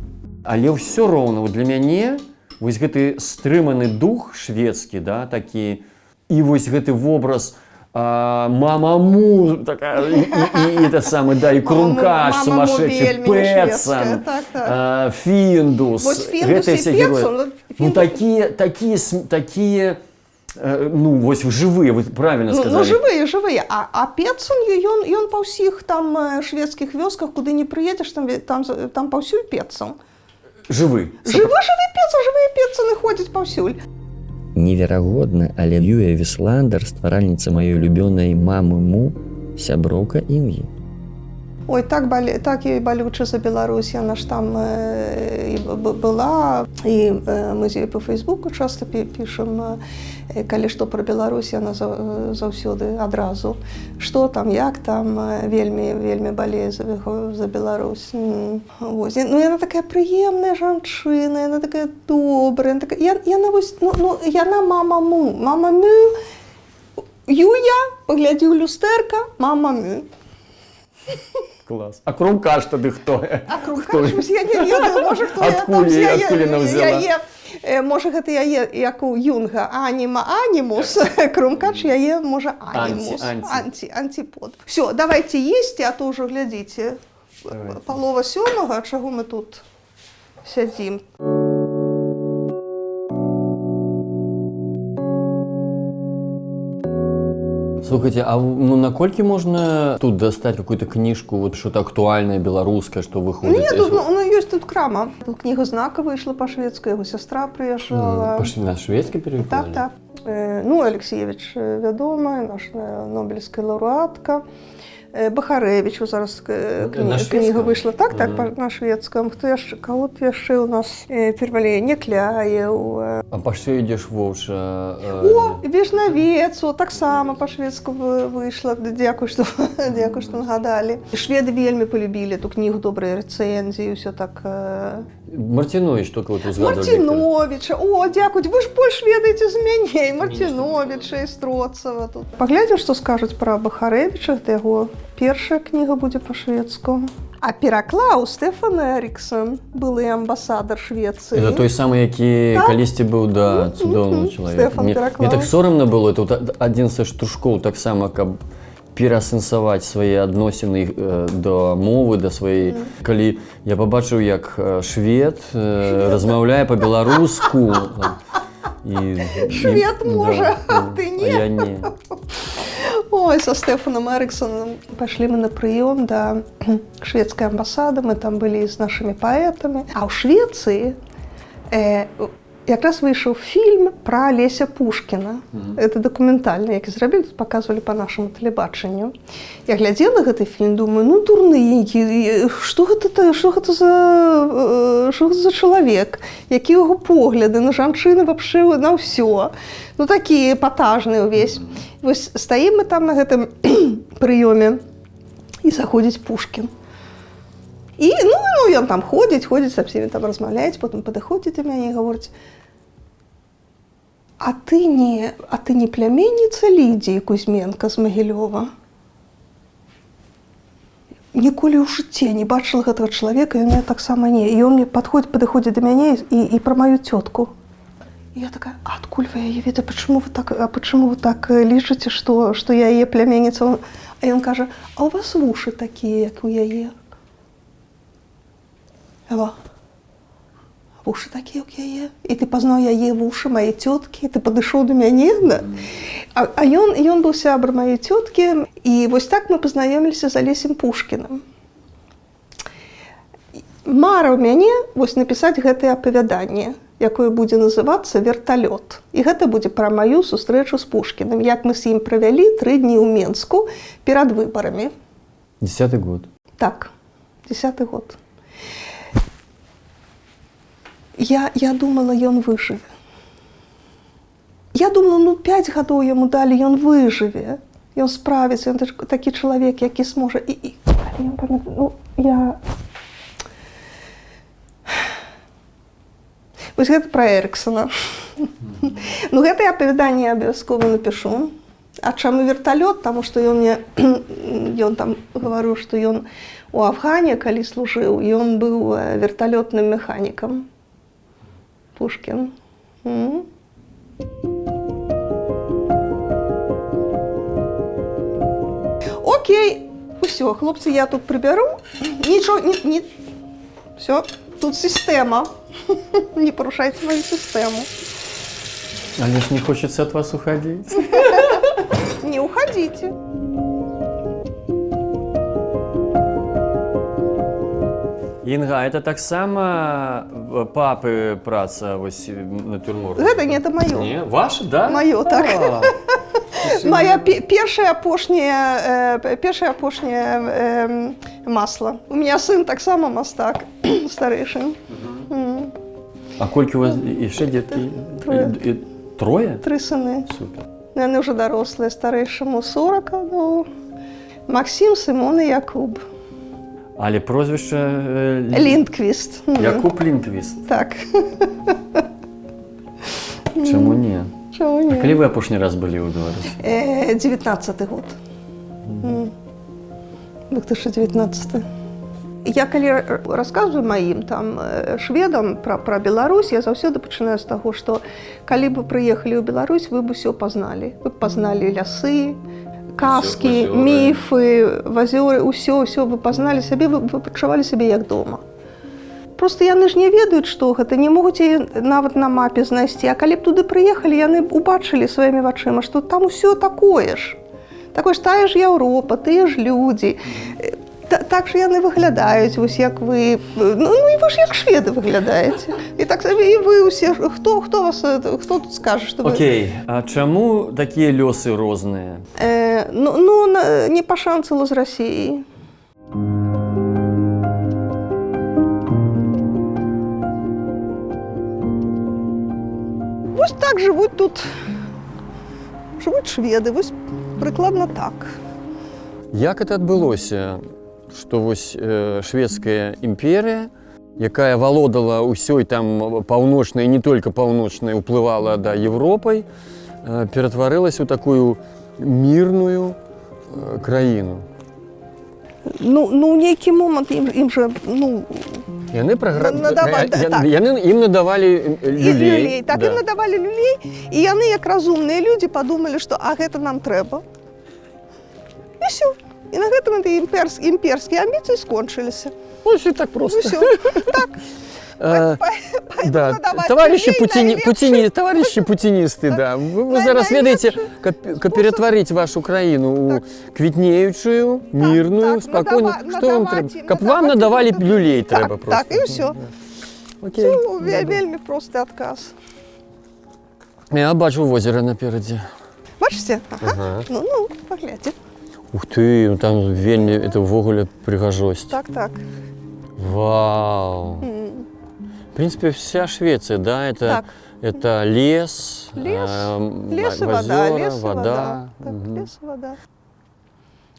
Але ўсё роўна для мяне вось гэты стрыманы дух шведскі, да, такі, і вось гэты вобраз мамаму, такая, і это самый, да, і Крумкаш, сумасшедший, Петсон, Фіндус, гэтыя все герои. Ну, такие, ну, вось жывыя, вы правильно сказали. Ну, жывыя. А Петсон, ён па ўсіх там шведскіх вёсках, куды не прыедзеш, там паўсюль Петсон. Жывы. Жывыя Петсоны ходзяць паўсюль. Неверагодна, але Юлія Вісландер, стваральніца маёй улюбёнай мамы Му, сяброўка Інгі. Ой, так і балюча за Беларусь, яна ж там была, і мы з ёй па Фейсбуку часта пішам, калі што пра Беларусь, яна заўсёды адразу. Што там, як там, вельмі балее за Беларусь. Ну, яна такая прыемная жанчына, яна такая добрая, яна мама Му. Мама Му, Юя, паглядзі ў люстэрка, мама Му. Клас. А Крумкаш тады хто? А Крумкаш, я не ведаю, можа, хто я. Адкуль яна взяла? Можа, гэта яе, як у Юнга, анімус. Крумкаш яе, можа, анімус. Антипод. Все, давайте есці, а то ўжо глядзіце. Палова сёмага, чаго мы тут сядзім. Слухайте, а наколькі можна тут дастаць какую-то кніжку, что-то актуальнае, беларускае, што выходзіць? Нет, ёсць тут крама. Тут кніга знака выйшла па-шведску, яго сястра прыязджала. На шведскі перекладалі? Так. Ну, Алексеевич вядомая, наша нобелевская лаўрэатка. Бахарэвічу зараз кніга выйшла. Так, на шведском. Кого яшчэ у нас перавалі? Некляеў. А па што ідзеш воўча? О, Вежнавец, таксама па-шведску выйшла. Дзякуй, што нагадалі. Шведы вельмі полюбілі эту кнігу, добрыя рэцэнзіі, ўсё так. Мартинович только вот узгадывали. Мартиновича. О, дзякуй, вы ж больш ведаеце з мяне. Мартиновича і Строцава тут. Паглядзім, што скажуць пра Бахарэвіча. Гэта яго першая кніга будзе па-шведску. А пераклаў Стефан Эриксон, былы амбасадар Швецыі. Это той самы, які калісьці быў, да, цудоўны чалавек. Мне так сорамна было, это адзін са штуршкоў таксама, каб пераасэнсаваць свае адносіны да мовы, да сваёй. Калі я пабачыў, як швед размаўляе па-беларуску. Швед можа, а ты не? Я не. Ой, со Стефаном Эриксоном пошли мы на прием до шведской амбассады, мы там были с нашими поэтами. А в Швеции якраз вышел фильм про Леся Пушкина. Это документальный, які зрабілі, тут показывали по нашему телебаченню. Я глядела гэты фильм, думаю, ну дурны, что гэта за чалавек, які яго погляды на жанчыны вообще на ўсё. Ну такие эпатажныя ўвесь. Вось стаім мы там на гэтым прыёме, і заходзіць Пушкін. І ну ён там ходзіць са всеми там размаўляць, потым падыходзіць да мяне і гаворыць: А ты не пляменніца Лідіі Кузьменка з Магілёва? Ніколі ў жыцці не бачыла гэтага чалавека, і ў мяне таксама не. І ён мне падыходзіць да мяне і пра маю цётку. І я такая: а адкуль вы яе ведаеце? Почему вы так лічыце, што я яе пляменніца? А ён кажа: а у вас вушы такія, як у яе? Эва, вушы такія, як яе? І ты пазнаў яе вушы, мае цёткі, ты падышоў да мяне, да? А ён быў сябр маёй цёткі, і вось так мы пазнаёміліся з Алесем Пушкіным. Мара ў мяне вось напісаць гэтае апавяданне, якое будзе называцца «Верталёт». І гэта будзе пра маю сустрэчу з Пушкіным, як мы з ім правялі 3 дні ў Менску перад выбарамі. 10-й год. Так, 10-й год. Я думала, ён выжыве. Я думала, 5 гадоў яму далі, ён выжыве. Ён справіцца, ён такі чалавек, які зможа. Вось гэта пра Эриксона. Ну, гэтае апавяданне я абавязкова напішу. А чаму верталёт? Таму што ён там гаварыў, што ён у Афгане, калі служыў, ён быў верталётным механікам. Пушкін. Окей, усё, хлопцы, я тут прыбяру. Нічого, не. Все, тут система. Не порушайте мою систему. Але ж не хочется от вас уходить. Не уходите. Інга, это таксама папы праца вось натюрморт? Гэта не, это маё. Не, ваше, да? Маё, так. Моя першае апошняе масло. У меня сын таксама мастак, старэйшы. А колькі у вас яшчэ дзеткі? Трое? 3 сыны. Супер. Яны ўжо дарослыя, старэйшаму 40, ну, Максим, Сымон і Якуб. Але прозвішча... Ліндквіст. Якуб Ліндквіст. Так. Чаму не? Чаму не? А калі вы апошні раз былі ў Беларусі? 19-й год. 2019. Я калі расказваю маім там шведам пра Беларусь, я заўсёды пачынаю з таго, што калі бы прыехалі ў Беларусь, вы б усё пазналі. Вы б пазналі лясы, казкі, міфы, азёры, ўсё вы пазналі сабе, вы пачувалі сябе як дома. Просто яны ж не ведаюць, што гэта, не могуць яе нават на мапе знайсці. А калі б туды прыехалі, яны убачылі сваімі вачыма, што там усё такое ж. Такое ж тая ж Еўропа, тыя ж людзі. Так же яны выглядаюць, вось як вы, ну і вы ж як шведы выглядаеце. І так і вы ўсе, хто тут скажа, што вы... Окей, а чаму такія лёсы розныя? не пашанцыла з Расіяй. Вось так жывуць тут. Жывуць шведы, вось прыкладна так. Як это адбылося, што вось шведская імперія, якая валодала ўсёй там паўночнай, не толькі паўночнай, уплывала да Европай, ператварылася ў такую мірную краіну? Ну, ў нейкі момант ім жа, Яны так. ім надавалі люлей. Так, ім надавалі люлей, і яны, як разумныя людзі, падумалі, што гэта нам трэба. І ўсё. І на гэтым імперскія амбіцыі скончыліся. Ось і так проста. Так. Да, товарищи путинисты, да. Вы зараз ведаеце, как перетворить вашу краіну у квітнеючую, мирную, спокойную. Что вам трэба? Каб вам надавали люлей трэба просто. Так, і ўсё. Вельмі просты адказ. Я бачу возера наперадзе. Бачыце? Ага. Ну, паглядзі. Ух ты, ну там вельмі, это ўвогуле прыгажосць. Так. Вау. В принципе, вся Швеция, да, это лес, лес и вода. Так, лес и вода.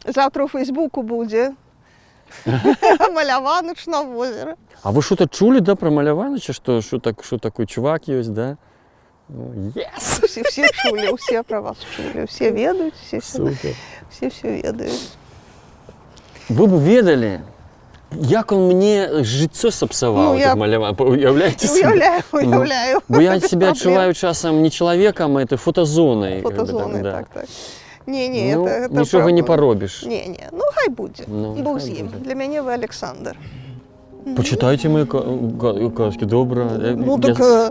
Завтра у Фейсбуку будзе Маляванычна возера. А вы что-то чули, да, про Маляваныча, что такой чувак есть, да? Yes! Все чули, все про вас чули, все ведают, все ведают. Вы бы ведали, як он мне жыццё сапсаваў, этот Маляван, уяўляеце себе? Уяўляю. Бо я себя адчуваю часам не человеком, а это фотозоной. Фотозоной, так. Не, это нічога не поробіш. Не, ну хай будзе. Бог з ім. Для мяне вы Александр. Почитайте мои сказки, добро.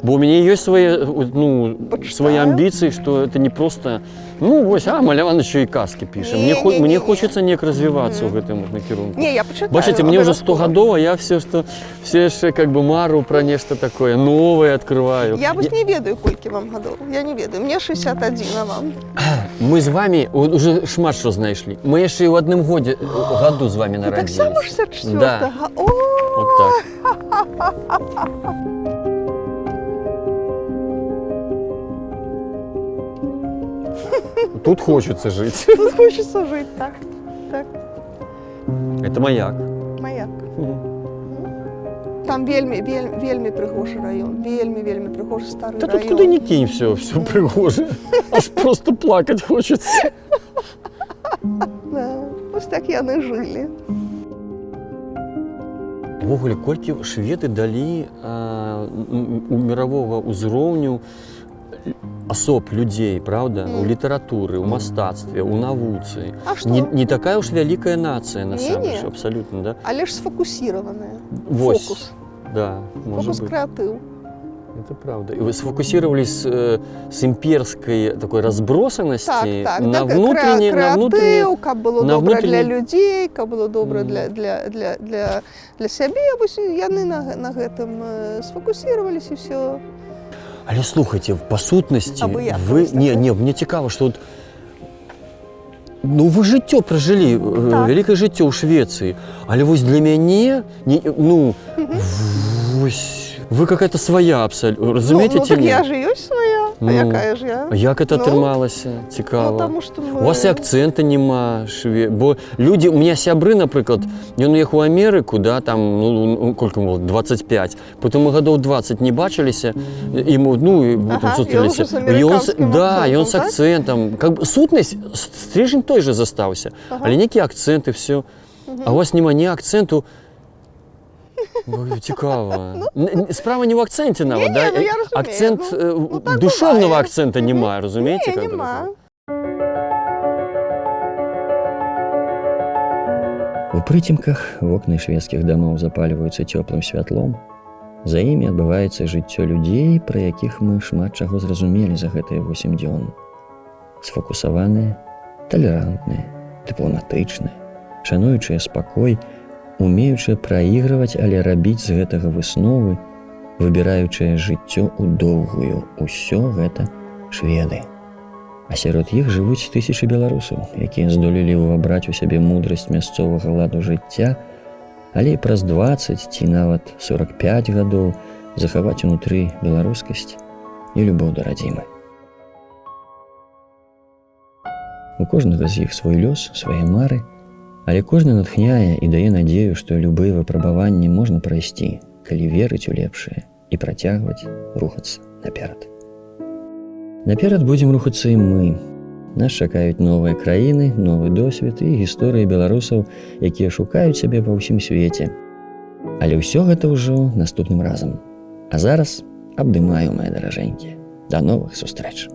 Бо у меня есть свои амбиции, что это не просто, Маляван еще и каски пишет. Мне хочется неяк развиваться в этом накірунку. Не, я почитаю. Бачите, мне уже 100 годов, а я все еще как бы мару про нечто такое новое открываю. Я не ведаю, колькі вам годов. Я не ведаю. Мне 61, а вам? Мы с вами уже шмат что знайшли. Мы еще и в одном году с вами народились. Так само 64-го? Да. Вот так. Тут хочется жить. Тут хочется жить, так. Это маяк. Маяк. Там вельмі прыгожы район, вельмі прыгожы стары район. Да тут куды ни кинь, все прыгоже. Аж просто плакать хочется. Да, ось так яны жылі. Увогуле, колькі шведы далі у мирового ўзроўню асоб людзей, правда? У літаратуры, у мастацтве, у навуцы. Не такая уж вялікая нацыя, насамрэч, абсолютно, да? Але ж сфокусированная. Фокус. Да, может быть. Фокус креатив. Это правда. И вы сфокусировались с имперской такой разбросанности на внутренней... Креатив, как было добре для людей, как было добре для себе. Яны на гэтым сфокусировались и все. Але слухайте, по сутнасці, вы... Не, мне цікаво, что вот... вы жыццё пражылі, вялікае жыццё ў Швецыі, але вось для мяне, вы какая-то своя абсолютно, разумеете? Так я же ёсць своя, а якая ж я? Як это атрымалася? Цікава. Потому что мы... У вас і акцэнта нема, бо люди, у меня сябры, напрыклад, ён уехаў у Амерыку, да, там, колькі было, 25, потом мы гадоў 20 не бачыліся, і мы, сустрэліся. Да, ён с акцэнтам. Сутнасць, стрижень той же застаўся, але нейкія акцэнты, все. А у вас нема ні акцэнту. Цікаво. Справа не в акценте нават, да? Акцент, душевного акцента нема, разумеете? Не, нема. У прыцемках вокны шведскіх дамоў запальваюцца цёплым святлом. За імі адбываецца жыццё людзей, пра якіх мы шмат чаго зразумелі за гэтыя 8 дзён. Сфокусаваныя, талерантныя, дыпламатычныя, шануючыя спакой, умеючыя праігрываць, але рабіць з гэтага высновы, выбіраючыя жыццё ў доўгую. Усё гэта шведы. А сярод іх жывуць тысячы беларусаў, якія здолелі ўвабраць у сябе мудрасць мясцовага ладу жыцця, але і праз 20 ці нават 45 гадоў захаваць унутры беларускасць і любоў да радзімы. У кожнага з іх свой лёс, свае мары, але кожны натхняе і дае надзею, што любыя выпрабаванні можна прайсці, калі верыць у лепшае і працягваць рухацца наперад. Наперад будзем рухацца і мы. Нас чакаюць новыя краіны, новы досвед і гісторыі беларусаў, якія шукаюць сябе ва ўсім свеце. Але ўсё гэта ўжо наступным разам. А зараз абдымаю, мае даражэнькія. Да новых сустрэч!